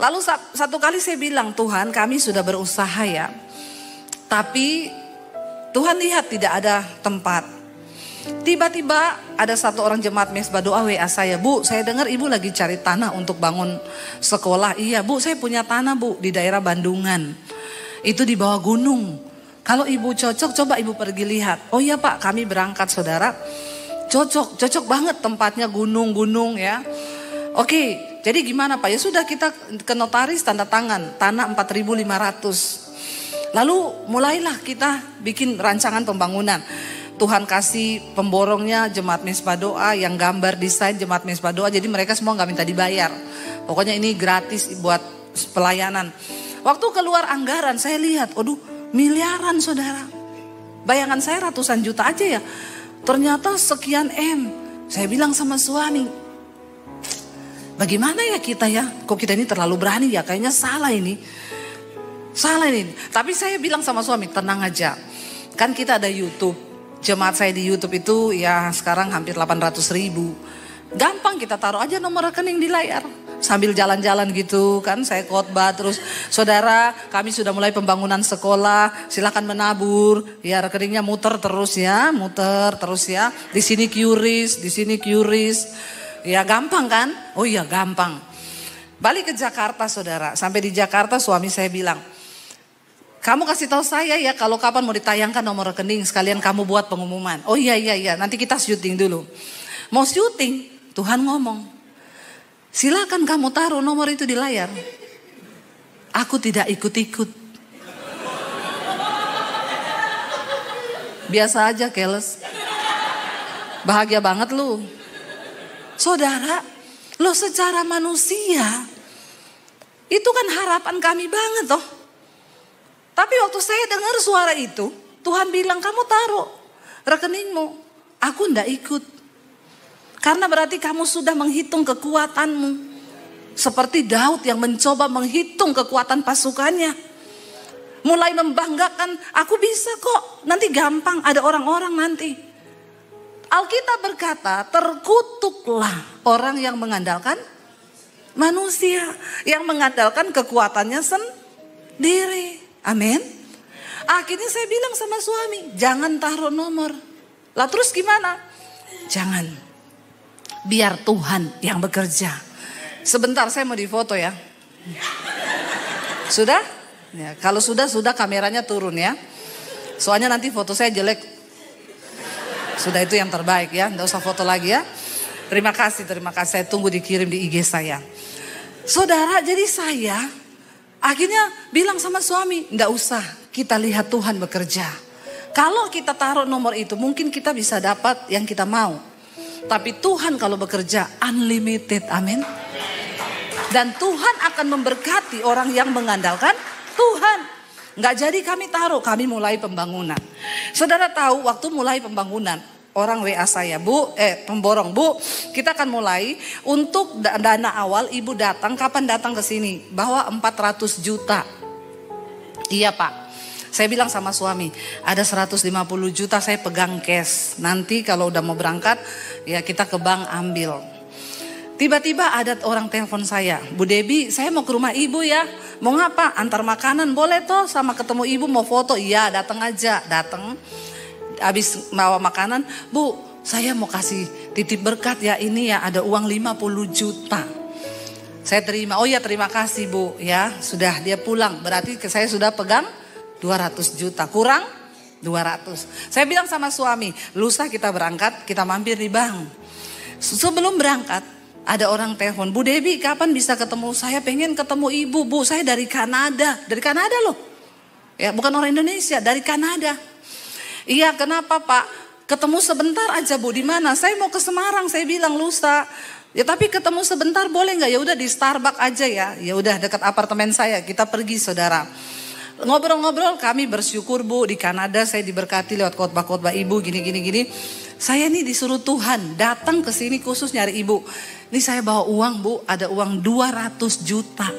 Lalu satu kali saya bilang, Tuhan kami sudah berusaha ya. Tapi Tuhan lihat tidak ada tempat. Tiba-tiba ada satu orang jemaat Mesbah Doa WA saya, Bu saya dengar ibu lagi cari tanah untuk bangun sekolah. Iya Bu, saya punya tanah Bu di daerah Bandungan. Itu di bawah gunung. Kalau ibu cocok coba ibu pergi lihat. Oh iya Pak, kami berangkat saudara. Cocok banget tempatnya, gunung-gunung ya. Oke, jadi gimana Pak? Ya sudah, kita ke notaris tanda tangan, tanah 4.500. Lalu mulailah kita bikin rancangan pembangunan. Tuhan kasih pemborongnya Jemaat Mesbah Doa, yang gambar desain Jemaat Mesbah Doa. Jadi mereka semua gak minta dibayar. Pokoknya ini gratis buat pelayanan. Waktu keluar anggaran saya lihat, aduh miliaran saudara. Bayangan saya ratusan juta aja ya. Ternyata sekian M. Saya bilang sama suami, bagaimana ya kita ya? Kok kita ini terlalu berani ya? Kayaknya salah ini. Salah ini. Tapi saya bilang sama suami, tenang aja. Kan kita ada YouTube. Jemaat saya di YouTube itu ya sekarang hampir 800.000. Gampang, kita taruh aja nomor rekening di layar. Sambil jalan-jalan gitu kan, saya khotbah terus, saudara kami sudah mulai pembangunan sekolah, silakan menabur. Ya rekeningnya muter terus ya. Di sini QRIS, di sini QRIS. Ya gampang kan? Oh iya gampang. Balik ke Jakarta saudara, sampai di Jakarta suami saya bilang, kamu kasih tahu saya ya kalau kapan mau ditayangkan nomor rekening, sekalian kamu buat pengumuman. Oh iya, nanti kita syuting dulu. Mau syuting, Tuhan ngomong, silakan kamu taruh nomor itu di layar. Aku tidak ikut-ikut. Biasa aja, keles. Bahagia banget lu. Saudara, lo secara manusia, itu kan harapan kami banget toh. Tapi waktu saya dengar suara itu, Tuhan bilang kamu taruh rekeningmu. Aku ndak ikut. Karena berarti kamu sudah menghitung kekuatanmu. Seperti Daud yang mencoba menghitung kekuatan pasukannya. Mulai membanggakan, aku bisa kok. Nanti gampang, ada orang-orang nanti. Alkitab berkata, terkutuklah orang yang mengandalkan manusia. Yang mengandalkan kekuatannya sendiri. Amin. Akhirnya saya bilang sama suami, jangan taruh nomor. Lah terus gimana? Jangan. Biar Tuhan yang bekerja. Sebentar saya mau difoto ya. Sudah? Ya, kalau sudah kameranya turun ya. Soalnya nanti foto saya jelek. Sudah itu yang terbaik ya. Nggak usah foto lagi ya. Terima kasih. Saya tunggu dikirim di IG saya. Saudara, jadi saya akhirnya bilang sama suami, nggak usah, kita lihat Tuhan bekerja. Kalau kita taruh nomor itu, mungkin kita bisa dapat yang kita mau. Tapi Tuhan kalau bekerja, unlimited, amin. Dan Tuhan akan memberkati orang yang mengandalkan Tuhan. Nggak jadi kami taruh, kami mulai pembangunan. Saudara tahu waktu mulai pembangunan, orang WA saya, pemborong, Bu, kita akan mulai untuk dana awal. Ibu datang, kapan datang ke sini? Bawa 400 juta. Iya Pak. Saya bilang sama suami, ada 150 juta saya pegang cash. Nanti kalau udah mau berangkat, ya kita ke bank ambil. Tiba-tiba ada orang telepon saya, Bu Debbie, saya mau ke rumah ibu ya. Mau ngapa? Antar makanan, boleh toh, sama ketemu ibu mau foto. Iya, datang aja, datang. Habis bawa makanan, Bu, saya mau kasih titip berkat ya, ini ya ada uang 50 juta. Saya terima, oh ya terima kasih Bu ya, sudah dia pulang. Berarti saya sudah pegang 200 juta, kurang 200. Saya bilang sama suami, lusa kita berangkat, kita mampir di bank. Sebelum berangkat, ada orang telepon, Bu Debbie kapan bisa ketemu? Saya pengen ketemu ibu, Bu, saya dari Kanada loh. Ya bukan orang Indonesia, dari Kanada. Iya, kenapa Pak? Ketemu sebentar aja Bu, di mana? Saya mau ke Semarang, saya bilang lusa. Ya tapi ketemu sebentar boleh nggak? Ya udah di Starbucks aja ya. Ya udah dekat apartemen saya, kita pergi saudara. Ngobrol-ngobrol, kami bersyukur Bu, di Kanada saya diberkati lewat khotbah-khotbah ibu gini. Saya ini disuruh Tuhan datang ke sini khusus nyari ibu. Ini saya bawa uang Bu, ada uang 200 juta.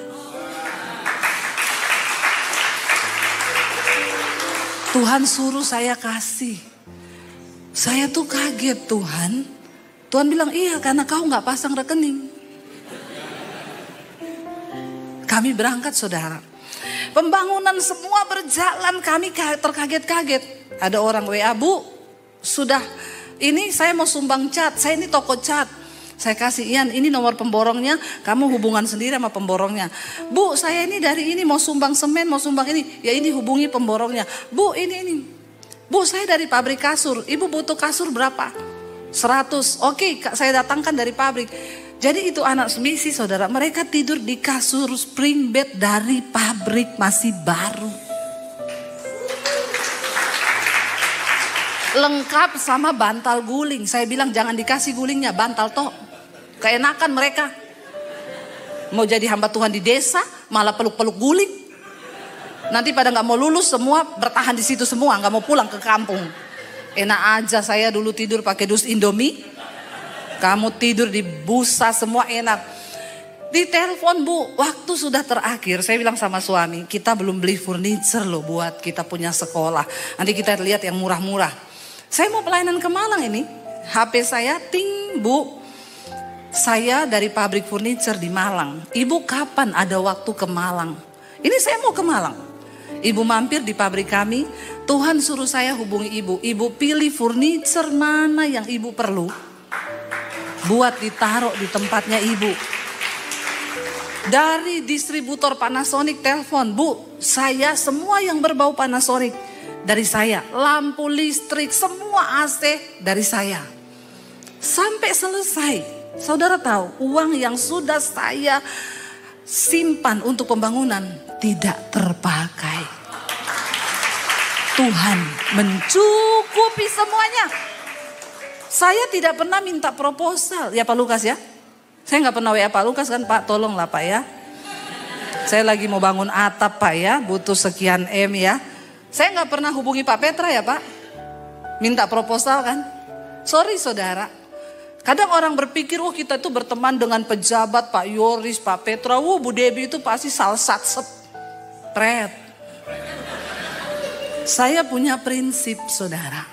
Tuhan suruh saya kasih. Saya tuh kaget Tuhan. Tuhan bilang iya karena kau gak pasang rekening. Kami berangkat saudara. Pembangunan semua berjalan, kami terkaget-kaget. Ada orang WA, Bu, sudah ini saya mau sumbang cat, saya ini toko cat. Saya kasih Ian, ini nomor pemborongnya, kamu hubungan sendiri sama pemborongnya. Bu, saya ini dari ini mau sumbang semen, mau sumbang ini. Ya ini hubungi pemborongnya. Bu, ini. Bu, saya dari pabrik kasur, Ibu butuh kasur berapa? 100, oke, saya datangkan dari pabrik. Jadi itu anak misi saudara, mereka tidur di kasur spring bed dari pabrik masih baru. Lengkap sama bantal guling. Saya bilang jangan dikasih gulingnya, bantal toh. Keenakan mereka. Mau jadi hamba Tuhan di desa, malah peluk-peluk guling. Nanti pada gak mau lulus semua bertahan di situ semua, gak mau pulang ke kampung. Enak aja saya dulu tidur pakai dus Indomie. Kamu tidur di busa semua enak. Di telepon, Bu, waktu sudah terakhir. Saya bilang sama suami, kita belum beli furniture loh buat kita punya sekolah. Nanti kita lihat yang murah-murah. Saya mau pelayanan ke Malang ini. HP saya ting, Bu. Saya dari pabrik furniture di Malang. Ibu kapan ada waktu ke Malang? Ini saya mau ke Malang. Ibu mampir di pabrik kami. Tuhan suruh saya hubungi ibu. Ibu pilih furniture mana yang ibu perlu. Buat ditaruh di tempatnya ibu. Dari distributor Panasonic telepon, Bu, saya semua yang berbau Panasonic dari saya. Lampu listrik, semua AC dari saya. Sampai selesai, saudara tahu uang yang sudah saya simpan untuk pembangunan tidak terpakai. Tuhan mencukupi semuanya. Saya tidak pernah minta proposal, ya Pak Lukas ya. Saya nggak pernah WA Pak Lukas kan, Pak tolonglah Pak ya. Saya lagi mau bangun atap Pak ya, butuh sekian M ya. Saya nggak pernah hubungi Pak Petra ya Pak. Minta proposal kan. Sorry saudara. Kadang orang berpikir, kita itu berteman dengan pejabat Pak Yoris, Pak Petra. Bu Debbie itu pasti salsat sepret. Saya punya prinsip saudara.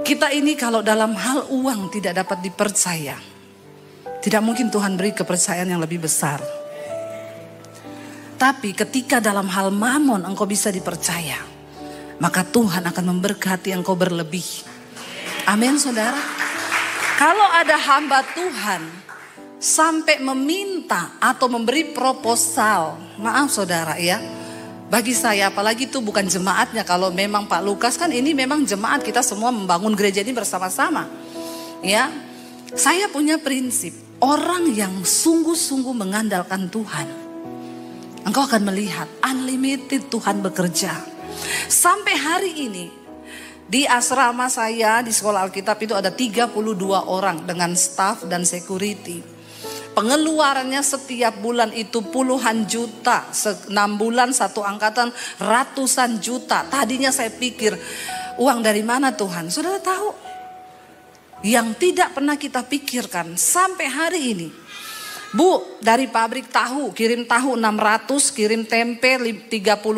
Kita ini kalau dalam hal uang tidak dapat dipercaya. Tidak mungkin Tuhan beri kepercayaan yang lebih besar. Tapi ketika dalam hal mamon engkau bisa dipercaya, maka Tuhan akan memberkati engkau berlebih. Amin saudara. Kalau ada hamba Tuhan sampai meminta atau memberi proposal, maaf saudara ya. Bagi saya apalagi itu bukan jemaatnya. Kalau memang Pak Lukas kan ini memang jemaat, kita semua membangun gereja ini bersama-sama. Ya, saya punya prinsip. Orang yang sungguh-sungguh mengandalkan Tuhan, engkau akan melihat unlimited Tuhan bekerja. Sampai hari ini di asrama saya di sekolah Alkitab itu ada 32 orang dengan staff dan security. Pengeluarannya setiap bulan itu puluhan juta, 6 bulan satu angkatan ratusan juta. Tadinya saya pikir uang dari mana Tuhan? Saudara tahu? Yang tidak pernah kita pikirkan sampai hari ini. Bu, dari pabrik tahu, kirim tahu 600, kirim tempe 30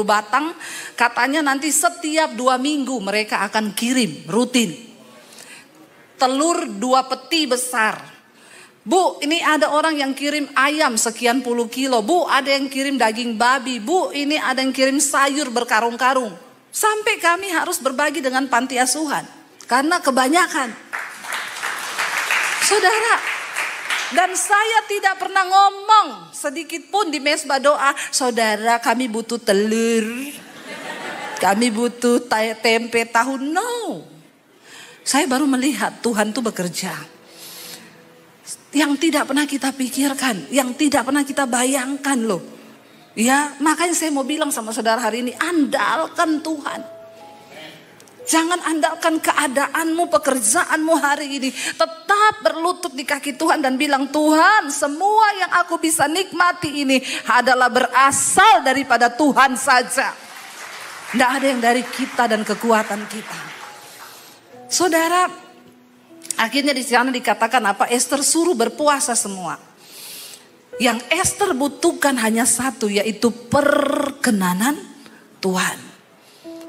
batang. Katanya nanti setiap 2 minggu mereka akan kirim rutin. Telur 2 peti besar. Bu, ini ada orang yang kirim ayam sekian puluh kilo. Bu, ada yang kirim daging babi. Bu, ini ada yang kirim sayur berkarung-karung. Sampai kami harus berbagi dengan panti asuhan. Karena kebanyakan. Saudara, dan saya tidak pernah ngomong sedikit pun di mesbah doa, saudara kami butuh telur, kami butuh tempe tahu, no. Saya baru melihat Tuhan tuh bekerja. Yang tidak pernah kita pikirkan, yang tidak pernah kita bayangkan loh. Ya, makanya saya mau bilang sama saudara hari ini, andalkan Tuhan. Jangan andalkan keadaanmu, pekerjaanmu hari ini. Tetap berlutut di kaki Tuhan dan bilang, Tuhan, semua yang aku bisa nikmati ini adalah berasal daripada Tuhan saja. Tidak ada yang dari kita dan kekuatan kita. Saudara, akhirnya di sana dikatakan apa? Esther suruh berpuasa semua. Yang Esther butuhkan hanya satu, yaitu perkenanan Tuhan.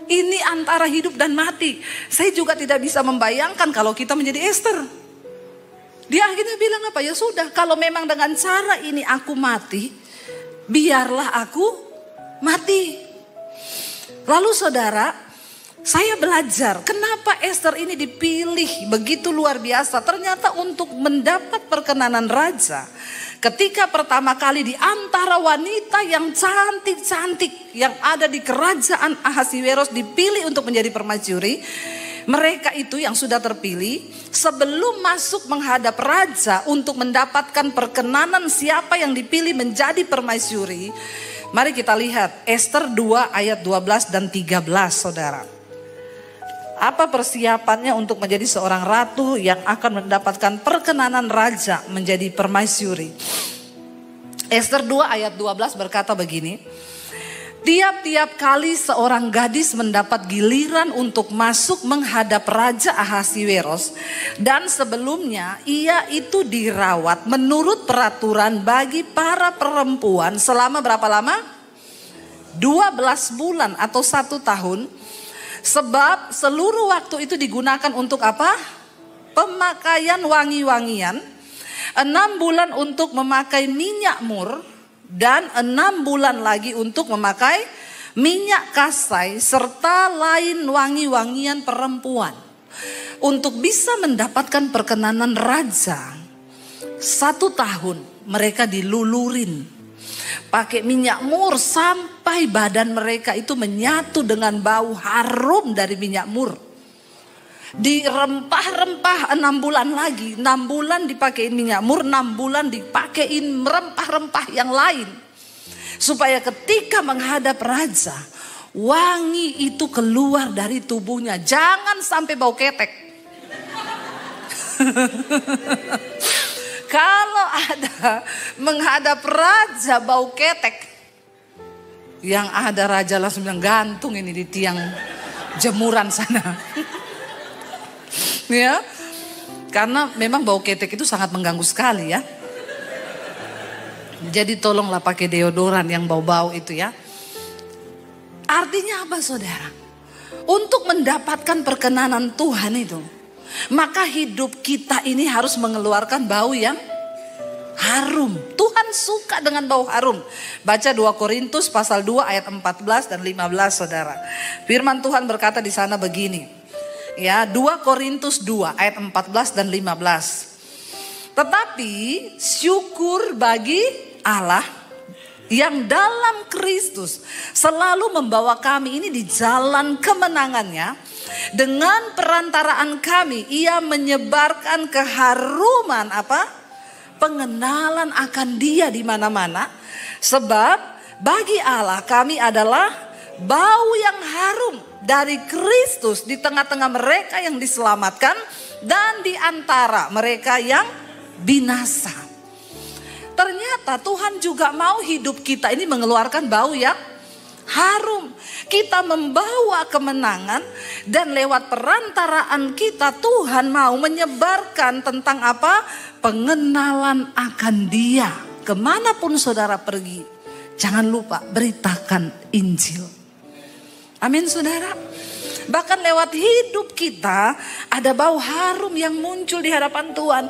Ini antara hidup dan mati. Saya juga tidak bisa membayangkan kalau kita menjadi Esther. Dia akhirnya bilang apa? Ya sudah, kalau memang dengan cara ini aku mati, biarlah aku mati. Lalu saudara, saya belajar kenapa Esther ini dipilih begitu luar biasa. Ternyata untuk mendapat perkenanan raja. Ketika pertama kali di antara wanita yang cantik-cantik yang ada di kerajaan Ahasiweros dipilih untuk menjadi permaisuri, mereka itu yang sudah terpilih sebelum masuk menghadap raja untuk mendapatkan perkenanan siapa yang dipilih menjadi permaisuri. Mari kita lihat Esther 2 ayat 12 dan 13 saudara. Apa persiapannya untuk menjadi seorang ratu yang akan mendapatkan perkenanan raja menjadi permaisuri? Esther 2 ayat 12 berkata begini. Tiap-tiap kali seorang gadis mendapat giliran untuk masuk menghadap Raja Ahasiweros, dan sebelumnya ia itu dirawat menurut peraturan bagi para perempuan selama berapa lama? 12 bulan atau 1 tahun. Sebab seluruh waktu itu digunakan untuk apa? Pemakaian wangi-wangian. 6 bulan untuk memakai minyak mur, dan 6 bulan lagi untuk memakai minyak kasai serta lain wangi-wangian perempuan. Untuk bisa mendapatkan perkenanan raja, 1 tahun mereka dilulurin pakai minyak mur sampai badan mereka itu menyatu dengan bau harum dari minyak mur. Di rempah-rempah 6 bulan lagi, 6 bulan dipakein minyak mur, 6 bulan dipakein rempah-rempah yang lain. Supaya ketika menghadap raja, wangi itu keluar dari tubuhnya. Jangan sampai bau ketek. Kalau ada menghadap raja bau ketek, yang ada raja langsung bilang, gantung ini di tiang jemuran sana. Ya, karena memang bau ketek itu sangat mengganggu sekali ya. Jadi tolonglah pakai deodoran yang bau-bau itu ya. Artinya apa saudara? Untuk mendapatkan perkenanan Tuhan itu, maka hidup kita ini harus mengeluarkan bau yang harum. Tuhan suka dengan bau harum. Baca 2 Korintus pasal 2 ayat 14 dan 15 saudara. Firman Tuhan berkata di sana begini. Ya, 2 Korintus 2 ayat 14 dan 15. Tetapi syukur bagi Allah yang dalam Kristus selalu membawa kami ini di jalan kemenangannya. Dengan perantaraan kami ia menyebarkan keharuman apa? Pengenalan akan Dia di mana-mana. Sebab bagi Allah kami adalah bau yang harum dari Kristus di tengah-tengah mereka yang diselamatkan dan di antara mereka yang binasa. Ternyata Tuhan juga mau hidup kita ini mengeluarkan bau yang harum. Kita membawa kemenangan, dan lewat perantaraan kita Tuhan mau menyebarkan tentang apa? Pengenalan akan Dia. Kemanapun saudara pergi, jangan lupa beritakan Injil. Amin saudara. Bahkan lewat hidup kita ada bau harum yang muncul di hadapan Tuhan.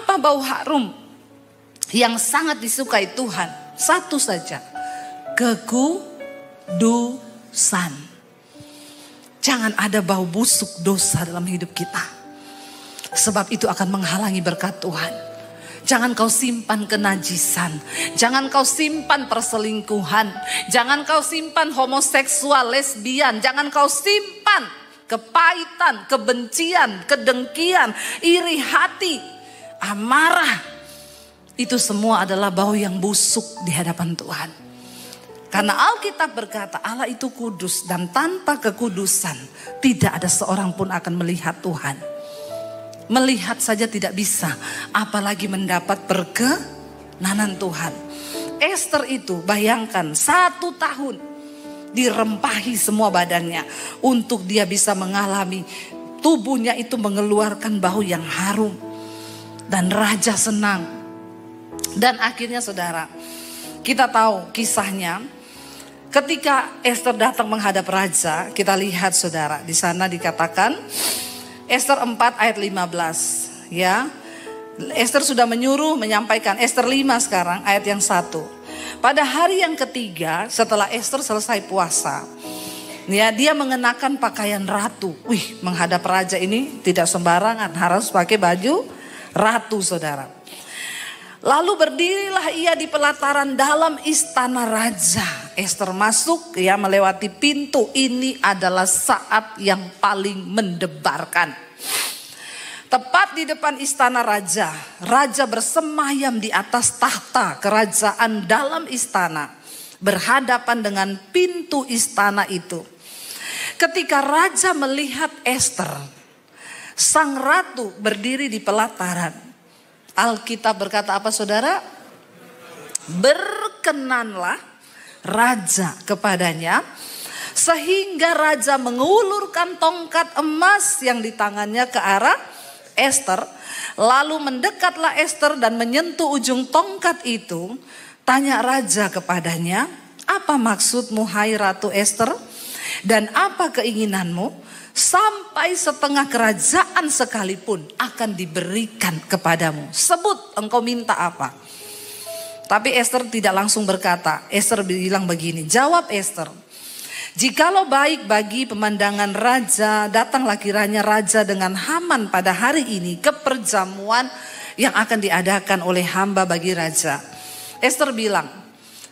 Apa bau harum yang sangat disukai Tuhan? Satu saja, kekudusan. Jangan ada bau busuk dosa dalam hidup kita. Sebab itu akan menghalangi berkat Tuhan. Jangan kau simpan kenajisan. Jangan kau simpan perselingkuhan. Jangan kau simpan homoseksual, lesbian. Jangan kau simpan kepahitan, kebencian, kedengkian, iri hati, amarah. Itu semua adalah bau yang busuk di hadapan Tuhan. Karena Alkitab berkata Allah itu kudus, dan tanpa kekudusan tidak ada seorang pun akan melihat Tuhan. Melihat saja tidak bisa, apalagi mendapat perkenanan Tuhan. Esther itu bayangkan 1 tahun dirempahi semua badannya untuk dia bisa mengalami tubuhnya itu mengeluarkan bau yang harum. Dan raja senang. Dan akhirnya saudara, kita tahu kisahnya. Ketika Esther datang menghadap raja, kita lihat saudara, di sana dikatakan Esther 4 ayat 15 ya. Esther sudah menyuruh menyampaikan. Esther 5 sekarang ayat yang 1. Pada hari yang ketiga setelah Esther selesai puasa, ya, dia mengenakan pakaian ratu. Menghadap raja ini tidak sembarangan, harus pakai baju ratu saudara. Lalu berdirilah ia di pelataran dalam istana raja. Esther masuk ya, melewati pintu. Ini adalah saat yang paling mendebarkan. Tepat di depan istana raja. Raja bersemayam di atas tahta kerajaan dalam istana, berhadapan dengan pintu istana itu. Ketika raja melihat Esther, sang ratu berdiri di pelataran, Alkitab berkata apa saudara? Berkenanlah raja kepadanya, sehingga raja mengulurkan tongkat emas yang di tangannya ke arah Ester. Lalu mendekatlah Ester dan menyentuh ujung tongkat itu. Tanya raja kepadanya, apa maksudmu hai Ratu Ester? Dan apa keinginanmu? Sampai setengah kerajaan sekalipun akan diberikan kepadamu. Sebut engkau minta apa. Tapi Ester tidak langsung berkata. Ester bilang begini, jawab Ester, jikalau baik bagi pemandangan raja, datanglah kiranya raja dengan Haman pada hari ini ke perjamuan yang akan diadakan oleh hamba bagi raja. Ester bilang,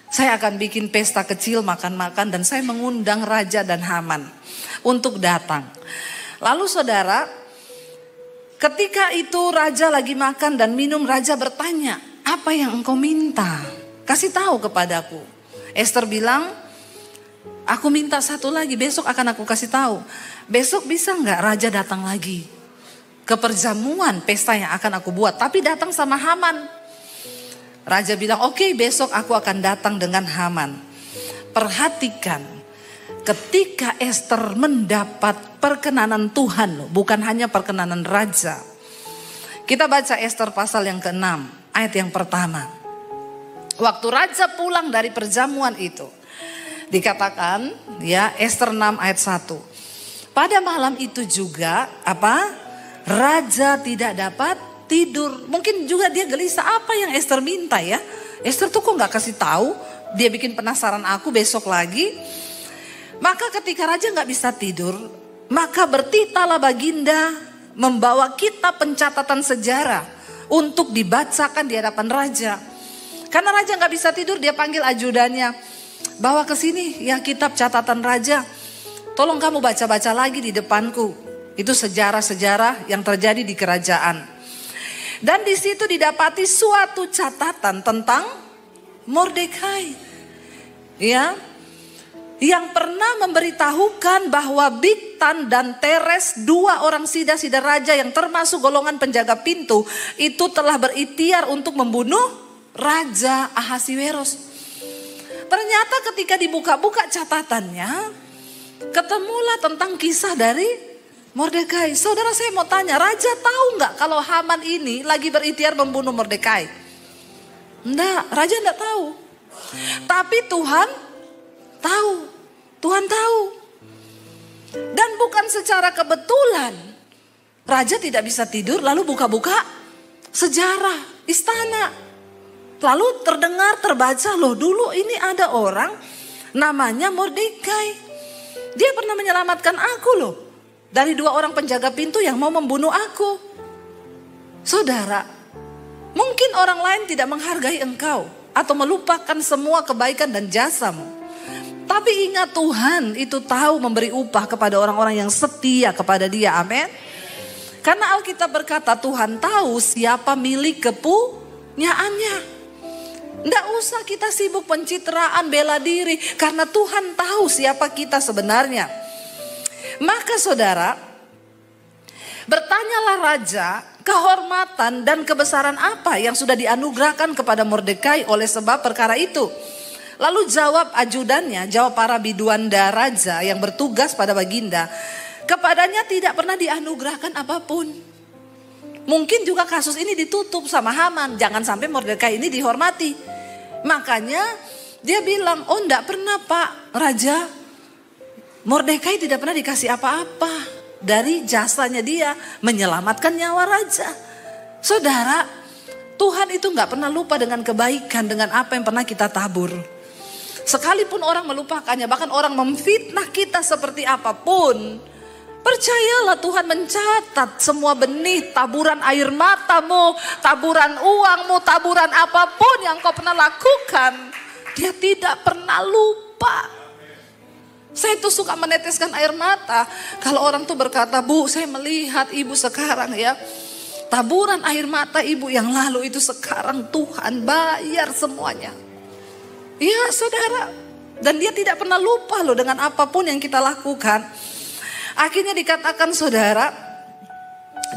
saya akan bikin pesta kecil makan-makan dan saya mengundang raja dan Haman untuk datang. Lalu saudara, ketika itu raja lagi makan dan minum, raja bertanya, apa yang engkau minta? Kasih tahu kepadaku. Ester bilang, aku minta satu lagi, besok akan aku kasih tahu. Besok bisa nggak raja datang lagi ke perjamuan pesta yang akan aku buat, tapi datang sama Haman. Raja bilang, oke, besok aku akan datang dengan Haman. Perhatikan, ketika Ester mendapat perkenanan Tuhan, bukan hanya perkenanan raja. Kita baca Ester pasal yang ke-6, ayat yang pertama. Waktu raja pulang dari perjamuan itu, dikatakan ya Ester 6 ayat 1. Pada malam itu juga raja tidak dapat tidur. Mungkin juga dia gelisah, apa yang Ester minta ya. Ester tuh kok gak kasih tahu. Dia bikin penasaran aku besok lagi. Maka ketika raja gak bisa tidur, maka bertitalah baginda membawa kitab pencatatan sejarah untuk dibacakan di hadapan raja. Karena raja gak bisa tidur, dia panggil ajudannya, bawa ke sini ya kitab catatan raja. Tolong kamu baca-baca lagi di depanku. Itu sejarah-sejarah yang terjadi di kerajaan. Dan di situ didapati suatu catatan tentang Mordekai. Ya. Yang pernah memberitahukan bahwa Bigtan dan Teres, dua orang sida-sida raja yang termasuk golongan penjaga pintu, itu telah berikhtiar untuk membunuh Raja Ahasiweros. Ternyata ketika dibuka-buka catatannya, ketemulah tentang kisah dari Mordekai. Saudara, saya mau tanya, raja tahu nggak kalau Haman ini lagi berikhtiar membunuh Mordekai? Enggak, raja enggak tahu. Tapi Tuhan tahu. Tuhan tahu. Dan bukan secara kebetulan raja tidak bisa tidur lalu buka-buka sejarah istana. Lalu terbaca loh, dulu ini ada orang namanya Mordekai. Dia pernah menyelamatkan aku loh dari dua orang penjaga pintu yang mau membunuh aku. Saudara, mungkin orang lain tidak menghargai engkau atau melupakan semua kebaikan dan jasamu. Tapi ingat, Tuhan itu tahu memberi upah kepada orang-orang yang setia kepada Dia. Amin. Karena Alkitab berkata Tuhan tahu siapa milik kepunyaannya. Tidak usah kita sibuk pencitraan, bela diri, karena Tuhan tahu siapa kita sebenarnya. Maka saudara, bertanyalah raja, kehormatan dan kebesaran apa yang sudah dianugerahkan kepada Mordekai oleh sebab perkara itu. Lalu jawab ajudannya, jawab para biduanda raja yang bertugas pada baginda, kepadanya tidak pernah dianugerahkan apapun. Mungkin juga kasus ini ditutup sama Haman, jangan sampai Mordekai ini dihormati. Makanya dia bilang, oh enggak pernah Pak Raja, Mordekai tidak pernah dikasih apa-apa dari jasanya dia menyelamatkan nyawa raja. Saudara, Tuhan itu enggak pernah lupa dengan kebaikan, dengan apa yang pernah kita tabur. Sekalipun orang melupakannya, bahkan orang memfitnah kita seperti apapun, percayalah Tuhan mencatat semua benih, taburan air matamu, taburan uangmu, taburan apapun yang kau pernah lakukan. Dia tidak pernah lupa. Saya tuh suka meneteskan air mata kalau orang tuh berkata, Bu, saya melihat ibu sekarang ya, taburan air mata ibu yang lalu itu sekarang Tuhan bayar semuanya. Ya saudara, dan dia tidak pernah lupa loh dengan apapun yang kita lakukan. Akhirnya dikatakan saudara,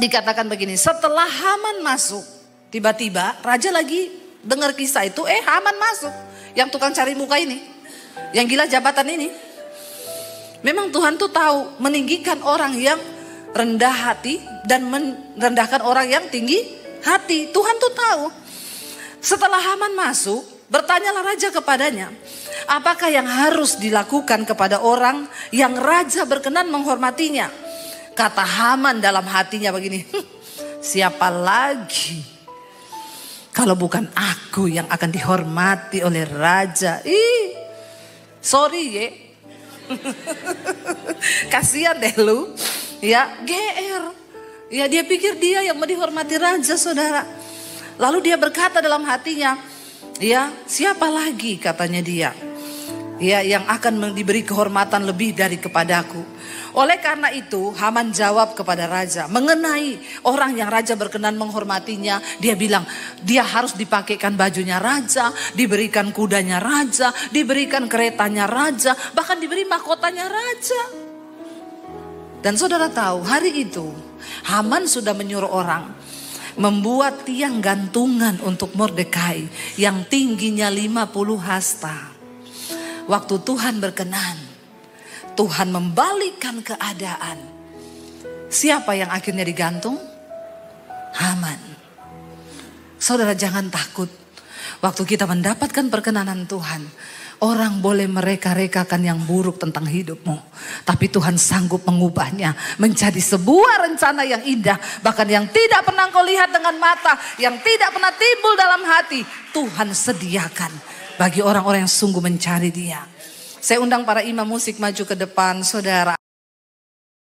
dikatakan begini, setelah Haman masuk, tiba-tiba raja lagi dengar kisah itu, Haman masuk, yang tukang cari muka ini. Yang gila jabatan ini. Memang Tuhan tuh tahu meninggikan orang yang rendah hati dan merendahkan orang yang tinggi hati. Tuhan tuh tahu. Setelah Haman masuk, bertanyalah raja kepadanya, apakah yang harus dilakukan kepada orang yang raja berkenan menghormatinya? Kata Haman dalam hatinya begini, siapa lagi kalau bukan aku yang akan dihormati oleh raja? Sorry ya. Kasihan deh lu. Ya, GR. Ya, dia pikir dia yang mau dihormati raja, saudara. Lalu dia berkata dalam hatinya, ya, siapa lagi katanya dia, ya, yang akan diberi kehormatan lebih dari kepadaku. Oleh karena itu Haman jawab kepada raja mengenai orang yang raja berkenan menghormatinya. Dia bilang dia harus dipakaikan bajunya raja, diberikan kudanya raja, diberikan keretanya raja, bahkan diberi mahkotanya raja. Dan saudara tahu hari itu Haman sudah menyuruh orang membuat tiang gantungan untuk Mordekai yang tingginya 50 hasta. Waktu Tuhan berkenan, Tuhan membalikkan keadaan. Siapa yang akhirnya digantung? Haman. Saudara jangan takut. Waktu kita mendapatkan perkenanan Tuhan, orang boleh mereka-rekakan yang buruk tentang hidupmu, tapi Tuhan sanggup mengubahnya menjadi sebuah rencana yang indah. Bahkan yang tidak pernah kau lihat dengan mata, yang tidak pernah timbul dalam hati, Tuhan sediakan bagi orang-orang yang sungguh mencari Dia. Saya undang para imam musik maju ke depan, saudara.